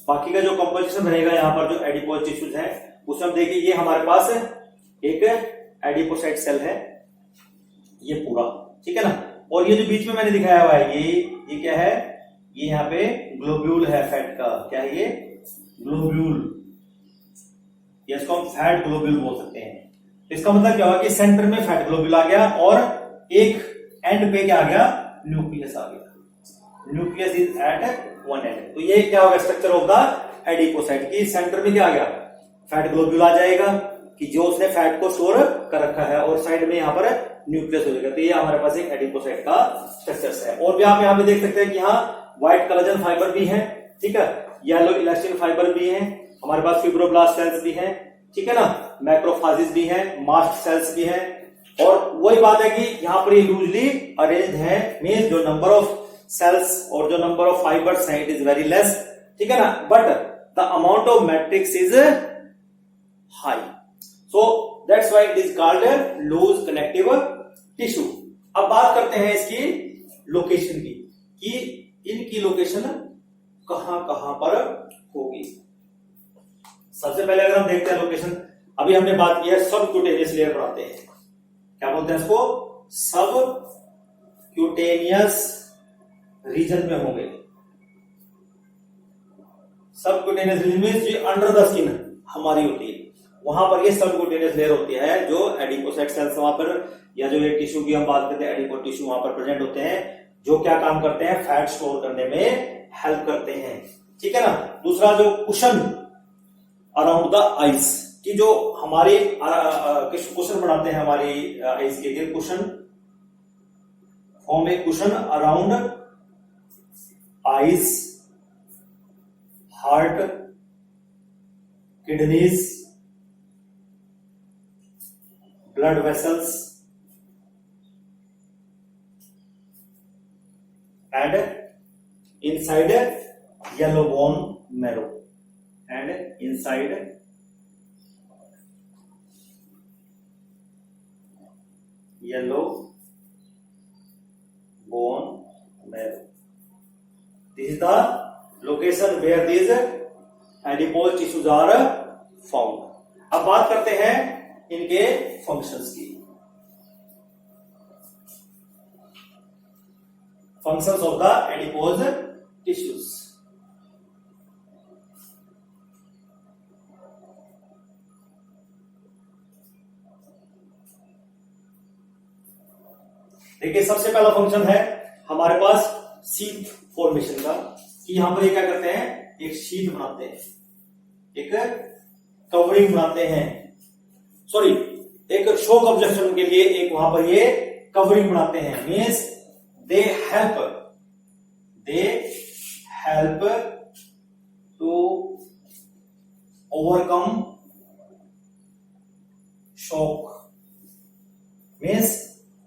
बाकी का जो कंपोजिशन रहेगा यहाँ पर जो एडिपोज टिश्यूज है उसमें हम देखिए, ये हमारे पास एक एडिपोसाइट सेल है, ये पूरा, ठीक है ना। और ये जो बीच में मैंने दिखाया हुआ है ये क्या है, ये यहाँ पे ग्लोब्यूल है फैट का। क्या है ये? ग्लोब्यूल, या इसको हम फैट ग्लोब्यूल बोल सकते हैं। तो इसका मतलब क्या हुआ कि सेंटर में फैट ग्लोब्यूल आ गया और एक एंड पे क्या आ गया, न्यूक्लियस आ गया। Nucleus is at one end. तो ये क्या होगा स्ट्रक्चर ऑफ द एडिपोसाइट की, सेंटर में क्या आ गया, फैट ग्लोब्यूल आ जाएगा कि जो उसने फैट को स्टोर कर रखा है, और साइड में यहाँ पर न्यूक्लियस हो जाएगा। तो ये हमारे पास एक एडिपोसाइट का स्ट्रक्चर है। और भी आप यहाँ पे देख सकते हैं कि यहाँ व्हाइट कोलेजन फाइबर भी है, ठीक है, येलो इलास्टिन फाइबर भी है, हमारे पास फिब्रोब्लास्ट सेल्स भी है, ठीक है ना, मैक्रोफाजिस भी है, मास्ट सेल्स भी है। और वही बात है कि यहाँ पर ये लूजली अरेंज्ड है, मींस जो नंबर ऑफ सेल्स और जो नंबर ऑफ फाइबर्स है इट इज वेरी लेस, ठीक है ना, but the amount of matrix is high, so that's why it is called loose connective tissue. अब बात करते हैं इसकी लोकेशन की, कि इनकी लोकेशन कहां कहां पर होगी। सबसे पहले अगर हम देखते हैं लोकेशन, अभी हमने बात की है सब क्यूटेनियस लेयर बनाते हैं, क्या बोलते हैं इसको, सब क्यूटेनियस रीजन में होंगे। सब क्यूटेनियस रीजन में जो अंडर द स्किन हमारी होती है, वहां पर ये सब क्यूटेनियस लेयर होती है, जो एडिपोसाइट सेल्स वहां पर, या जो ये टिश्यू की हम बात करते हैं एडिपो टिश्यू वहां पर प्रेजेंट होते हैं, जो क्या काम करते हैं, फैट स्टोर करने में हेल्प करते हैं, ठीक है ना। दूसरा जो कुशन अराउंड द आइज की, जो हमारे कुशन बनाते हैं हमारी आइज के लिए, cushion form A cushion around eyes, heart, kidneys, blood vessels and inside yellow bone marrow, and inside yellow bone marrow. This is the location where these adipose tissues are found. अब बात करते हैं इनके functions की। Functions of the adipose tissues. देखिए सबसे पहला function है हमारे पास शीथ फॉर्मेशन का, कि यहां पर ये क्या करते हैं, एक शीथ बनाते हैं, एक कवरिंग बनाते हैं, सॉरी एक शॉक ऑब्जर्वेशन के लिए एक वहां पर ये कवरिंग बनाते हैं। Means they help to overcome shock, means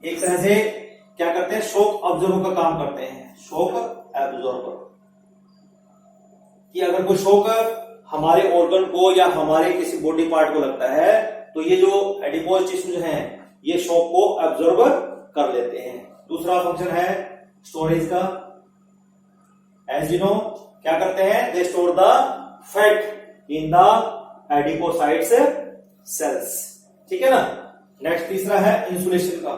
एक तरह से क्या करते हैं, शॉक ऑब्जर्वर का काम करते हैं, शॉक एब्जॉर्बर, कि अगर कोई शॉक हमारे ऑर्गन को या हमारे किसी बॉडी पार्ट को लगता है, तो ये जो एडिपोज टिश्यूज हैं ये शॉक को एब्जॉर्ब कर लेते हैं। दूसरा फंक्शन है स्टोरेज का, एज यू नो क्या करते हैं, they store the fat in the adipocytes cells, ठीक है ना। नेक्स्ट तीसरा है इंसुलेशन का,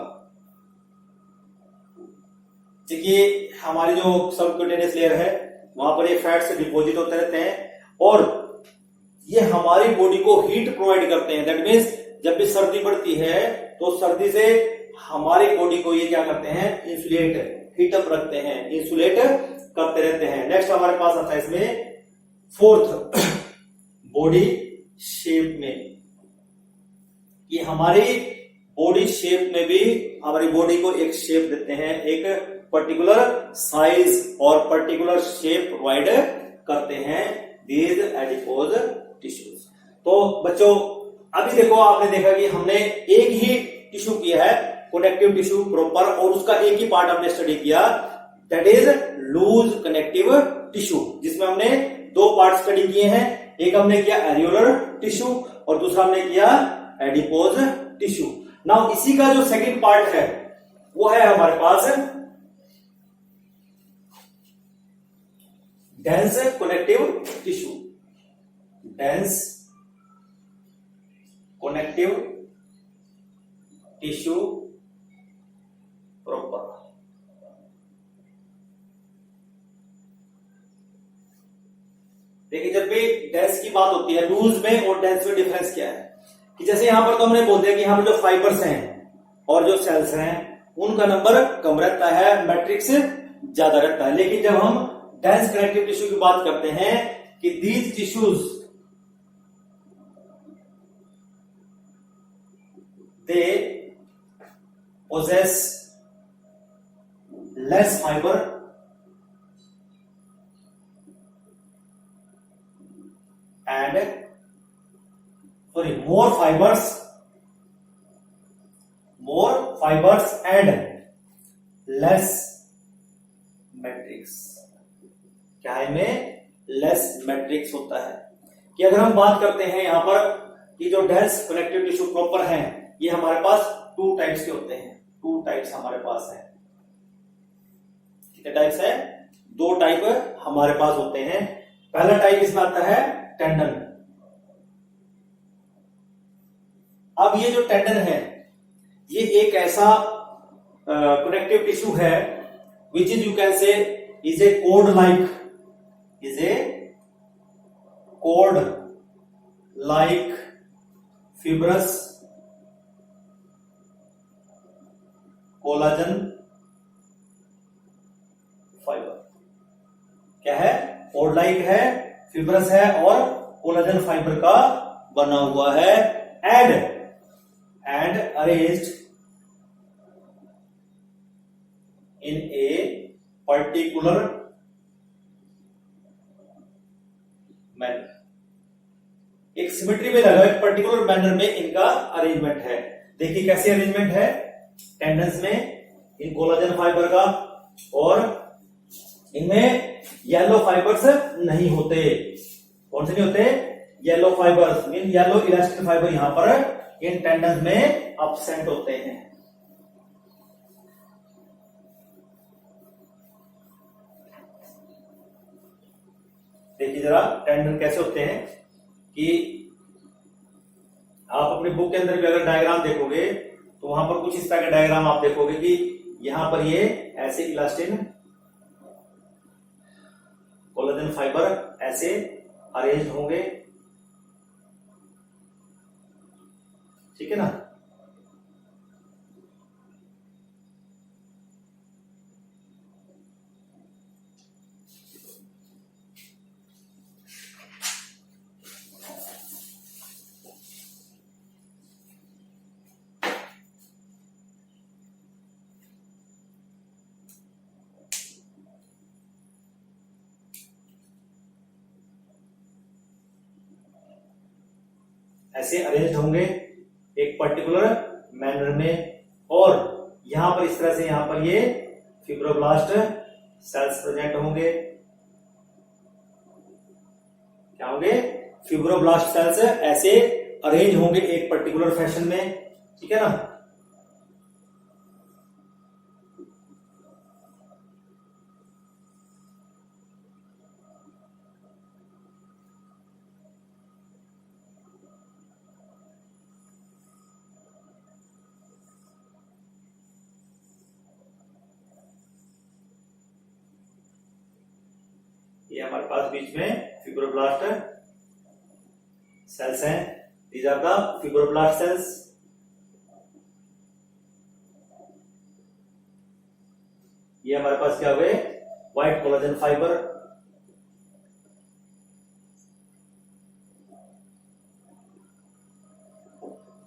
देखिए हमारी जो सबक्यूटेनियस लेयर है वहां पर ये फैट से डिपॉजिट होते रहते हैं, और ये हमारी बॉडी को हीट प्रोवाइड करते हैं। दैट मीन्स जब भी सर्दी पड़ती है तो सर्दी से हमारी बॉडी को ये क्या करते हैं, इंसुलेट, हीटअप रखते हैं, इंसुलेट करते रहते हैं। नेक्स्ट हमारे पास आता है इसमें फोर्थ, बॉडी शेप में, ये हमारी बॉडी शेप में भी हमारी बॉडी को एक शेप देते हैं, एक पर्टिकुलर साइज और पर्टिकुलर शेप प्रोवाइड करते हैं दीज एडिपोज टिश्यूज। तो बच्चों अभी देखो, आपने देखा कि हमने एक ही टिश्यू किया है, कनेक्टिव टिश्यू प्रॉपर, और उसका एक ही पार्ट हमने स्टडी किया, that is loose connective tissue, जिसमें हमने दो पार्ट स्टडी किए हैं, एक हमने किया एरियोलर टिश्यू और दूसरा हमने किया एडिपोज टिश्यू। नाउ इसी का जो सेकंड पार्ट है वो है हमारे पास dense connective tissue, dense connective tissue proper. देखिए, जब भी डेंस की बात होती है, लूज में और डेंस में डिफरेंस क्या है कि जैसे यहां पर तो हमने बोल दिया कि यहां पर जो फाइबर्स हैं और जो सेल्स हैं उनका नंबर कम रहता है, मैट्रिक्स ज्यादा रहता है। लेकिन जब हम डेंस कनेक्टिव टिश्यू की बात करते हैं कि these tissues they possess less fiber and more fibers and less matrix। क्या है में लेस मैट्रिक्स होता है कि अगर हम बात करते हैं यहां पर कि जो डेंस कनेक्टिव टिश्यू प्रॉपर है ये हमारे पास 2 टाइप्स के होते हैं। 2 टाइप्स हमारे पास है। कितने टाइप्स है? 2 टाइप हमारे पास होते हैं। पहला टाइप इसमें आता है टेंडन। अब ये जो टेंडन है ये एक ऐसा कनेक्टिव टिश्यू है विच इज यू कैन से is a code like fibrous collagen fibre. क्या है? कोड लाइक है, फिब्रस है और कोलाजन फाइबर का बना हुआ है। And arranged in a particular manner. एक सिमेट्री में लगा, एक पर्टिकुलर मैनर में इनका अरेंजमेंट है। देखिए कैसे अरेंजमेंट है टेंडन्स में इन कोलाजन फाइबर का, और इनमें येलो फाइबर्स नहीं होते। कौन से नहीं होते? Yellow fibres, mean yellow elastic fibre यहां पर इन टेंडन्स में एब्सेंट होते हैं। देखिए जरा टेंडन कैसे होते हैं कि आप अपनी बुक के अंदर भी अगर डायग्राम देखोगे तो वहां पर कुछ इस तरह का डायग्राम आप देखोगे कि यहां पर ये ऐसे इलास्टिन कोलाजन फाइबर ऐसे अरेंज होंगे। ठीक है ना? ऐसे अरेंज होंगे एक पर्टिकुलर मैनर में, और यहां पर इस तरह से यहां पर ये फिब्रोब्लास्ट सेल्स प्रेजेंट होंगे। क्या होंगे? फिब्रोब्लास्ट सेल्स ऐसे अरेंज होंगे एक पर्टिकुलर फैशन में। ठीक है ना? ये हमारे पास बीच में फिब्रोब्लास्ट सेल्स हैं। These are the fibroblast cells. ये हमारे पास क्या हुए? White collagen fibre.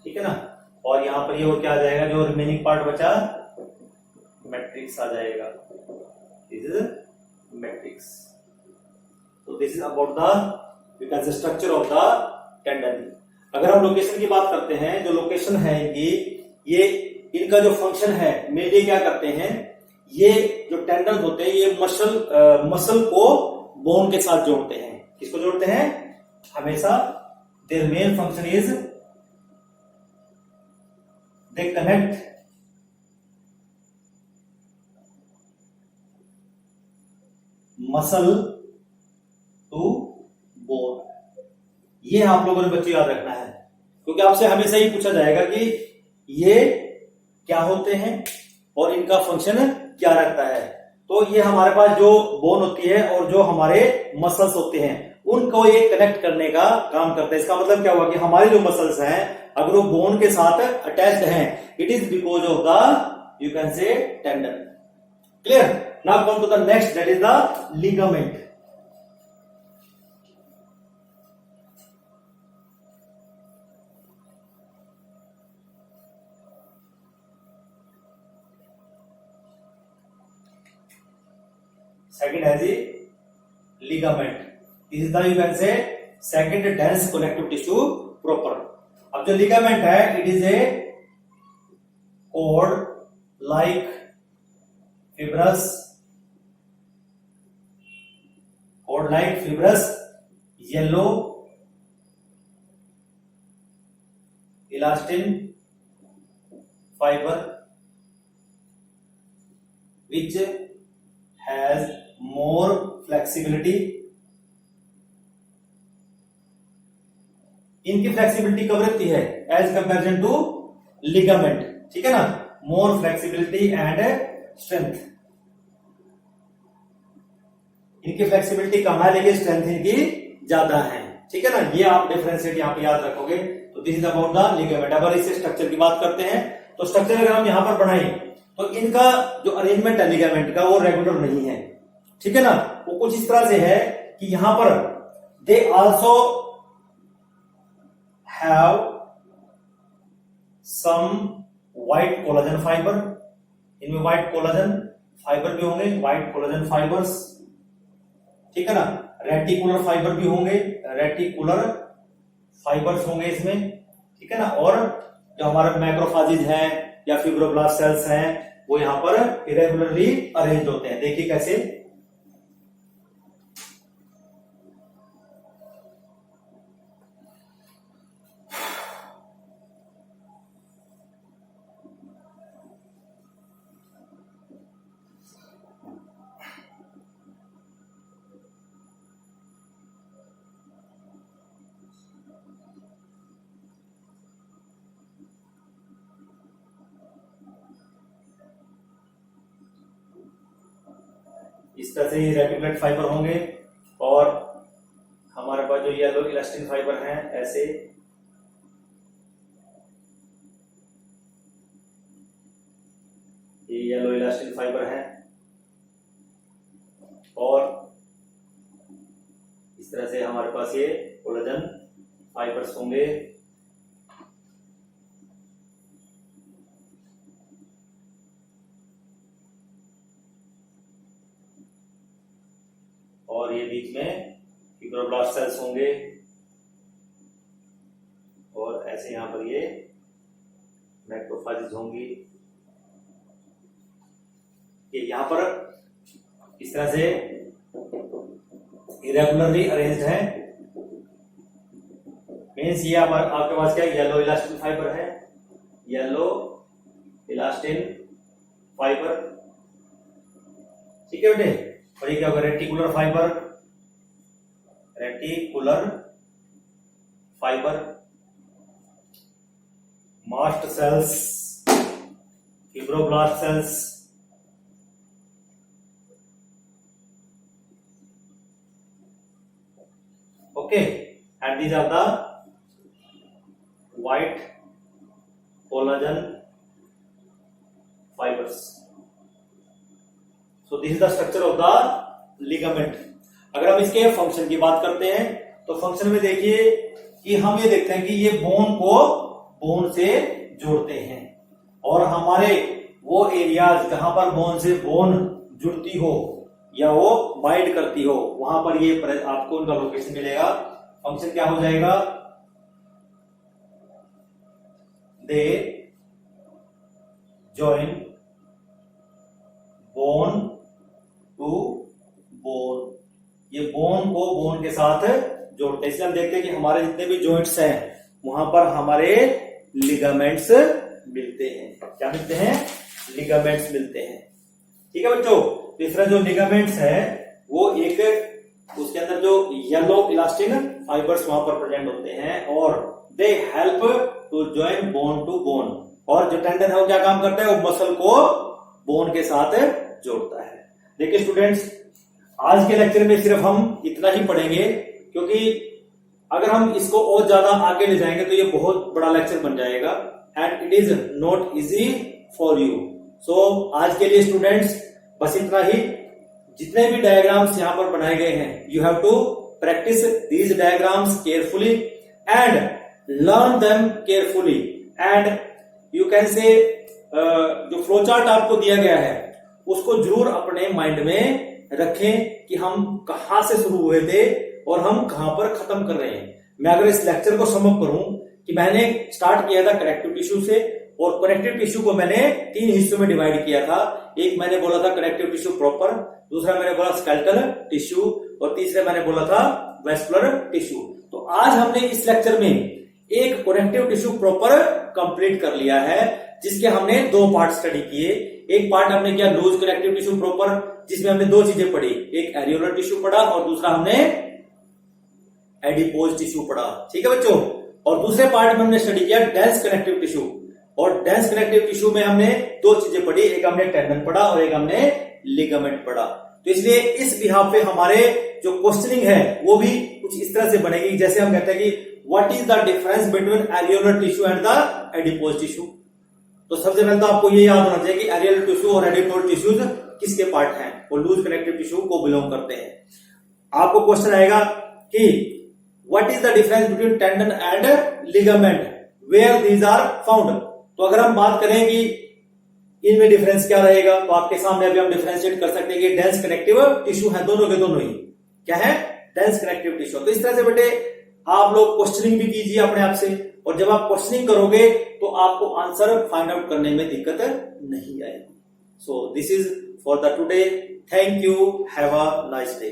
ठीक है ना? और यहां पर ये वो क्या आ जाएगा? जो रिमेनिंग पार्ट बचा मैट्रिक्स आ जाएगा। This is matrix. तो this is about the structure of the tendon. अगर हम लोकेशन की बात करते हैं, जो लोकेशन है इनकी, ये इनका जो फंक्शन है मेनली क्या करते हैं, ये जो टेंडन होते हैं ये मसल को बोन के साथ जोड़ते हैं। किसको जोड़ते हैं? हमेशा their main function is they connect muscle to bone. ये आप लोगों ने बच्चे याद रखना है, क्योंकि आपसे हमेशा ही पूछा जाएगा कि ये क्या होते हैं और इनका फंक्शन क्या रहता है। तो ये हमारे पास जो बोन होती है और जो हमारे मसल्स होते हैं उनको ये कनेक्ट करने का काम करते हैं। इसका मतलब क्या हुआ कि हमारे जो मसल्स हैं अगर वो बोन के साथ अटैच्ड हैं, it is because of the you can say tendon. Clear? Now come to the next, that is the ligament. Second has the ligament. This is the you can say second dense connective tissue proper. अब जो ligament है, it is a cord like fibrous yellow elastin fiber which has more flexibility. इनकी flexibility कब रहती है as comparison to ligament, ठीक है ना? मोर फ्लेक्सिबिलिटी एंड स्ट्रेंथ। इनकी फ्लेक्सिबिलिटी कम है लेकिन स्ट्रेंथ इनकी ज्यादा है, ठीक है ना? ये आप डिफरेंशिएट यहां पे याद रखोगे। तो this is about the ligament. अगर इससे स्ट्रक्चर की बात करते हैं तो स्ट्रक्चर अगर हम यहां पर बनाए तो इनका जो अरेंजमेंट है लिगामेंट का वो रेगुलर नहीं है, ठीक है ना? वो कुछ इस तरह से है कि यहां पर they also have some white collagen fibre. इनमें व्हाइट कोलाजन फाइबर भी होंगे, व्हाइट कोलाजन फाइबर्स, ठीक है ना? रेटिकुलर फाइबर भी होंगे, रेटिकुलर फाइबर्स होंगे इसमें, ठीक है ना? और जो हमारे मैक्रोफाजेज हैं या फिब्रोब्लास्ट सेल्स हैं वो यहां पर इरेगुलरली अरेंज होते हैं। देखिए कैसे, इस तरह से ये रेटिकुलेट फाइबर होंगे और हमारे पास जो येलो इलास्टिन फाइबर हैं ऐसे, ये येलो इलास्टिन फाइबर हैं और इस तरह से हमारे पास ये कोलाजन फाइबर्स होंगे। और ये बीच में फिब्रोब्लास्ट सेल्स होंगे और ऐसे यहां पर ये मैक्रोफेजेज होंगी। ये यहां पर इस तरह से इरेगुलरली अरेंज्ड है। मीन्स ये आपके पास क्या येलो इलास्टिन फाइबर है, येलो इलास्टिन फाइबर, ठीक है बेटे? और ये क्या होगा reticular fibre, reticular fibre, mast cells, fibroblast cells, okay, and these are the white collagen fibers. So this is the structure of the ligament. अगर हम इसके फंक्शन की बात करते हैं तो फंक्शन में देखिए कि हम ये देखते हैं कि ये बोन को बोन से जोड़ते हैं और हमारे वो एरियाज जहां पर बोन से बोन जुड़ती हो या वो बाइंड करती हो वहां पर ये आपको उनका लोकेशन मिलेगा। फंक्शन क्या हो जाएगा? They join bone to bone. ये बोन को बोन के साथ जोड़ते हैं। इसलिए हम देखते हैं कि हमारे जितने भी जॉइंट्स हैं वहां पर हमारे लिगामेंट्स मिलते हैं। क्या मिलते हैं? लिगामेंट्स मिलते हैं, ठीक है बच्चों? तीसरा जो लिगामेंट्स है वो एक उसके अंदर जो येलो इलास्टिन फाइबर्स वहां पर प्रेजेंट होते हैं और they help to join bone to bone. और जो टेंडन है वो क्या काम करता है, वो मसल को बोन के साथ जोड़ता है। देखिए स्टूडेंट्स, आज के लेक्चर में सिर्फ हम इतना ही पढ़ेंगे, क्योंकि अगर हम इसको और ज्यादा आगे ले जाएंगे तो ये बहुत बड़ा लेक्चर बन जाएगा and it is not easy for you. So आज के लिए स्टूडेंट्स बस इतना ही। जितने भी डायग्राम्स यहां पर बनाए गए हैं, you have to practise these diagrams carefully and learn them carefully and you can say जो फ्लो चार्ट आपको दिया गया है उसको जरूर अपने माइंड में रखें कि हम कहां से शुरू हुए थे और हम कहां पर खत्म कर रहे हैं। मैं अगर इस लेक्चर को समअप करूं कि मैंने स्टार्ट किया था कनेक्टिव टिश्यू से, और कनेक्टिव टिश्यू को मैंने 3 हिस्सों में डिवाइड किया था। एक मैंने बोला था कनेक्टिव टिश्यू प्रॉपर, दूसरा मैंने बोला स्केलेटल टिश्यू और तीसरा मैंने बोला था वेस्कुलर टिश्यू। तो आज हमने इस लेक्चर में एक कनेक्टिव टिश्यू प्रॉपर कंप्लीट कर लिया है, जिसके हमने 2 पार्ट स्टडी किए। एक पार्ट हमने किया लूज कनेक्टिव टिश्यू प्रॉपर, जिसमें हमने 2 चीजें पढ़ी, एक एरियोलर टिश्यू पढ़ा और दूसरा हमने एडिपोज टिश्यू पढ़ा। ठीक है बच्चों। और दूसरे पार्ट में हमने स्टडी किया डेंस कनेक्टिव टिश्यू, और डेंस कनेक्टिव टिश्यू में हमने 2 चीजें पढ़ी, एक हमने टेंडन पढ़ा और एक हमने लिगामेंट पढ़ा। तो इसलिए इस बिहाफ पे हमारे जो क्वेश्चनिंग है वो भी कुछ इस तरह से बनेगी, जैसे हम कहते हैं कि what is the difference between areolar tissue and the adipose tissue. तो सबसे पहले तो आपको ये याद होना चाहिए कि एरियोलर टिश्यू और एडिपोज टिश्यूज किसके पार्ट हैं, वो लूज कनेक्टिव टिश्यू को बिलोंग करते हैं। आपको क्वेश्चन आएगा कि what is the difference between tendon and ligament, where these are found. तो अगर हम बात करें कि इनमें डिफरेंस क्या रहेगा, तो आपके सामने अभी हम डिफरेंशिएट कर सकते हैं कि डेंस कनेक्टिव टिश्यू है, दोनों के दोनों ही क्या है, डेंस कनेक्टिव टिश्यू। तो इस तरह से बेटे आप लोग क्वेश्चनिंग भी कीजिए अपने आप से, और जब आप क्वेश्चनिंग करोगे तो आपको आंसर फाइंड आउट करने में दिक्कत नहीं आएगी। So this is for the today. Thank you, have a nice day.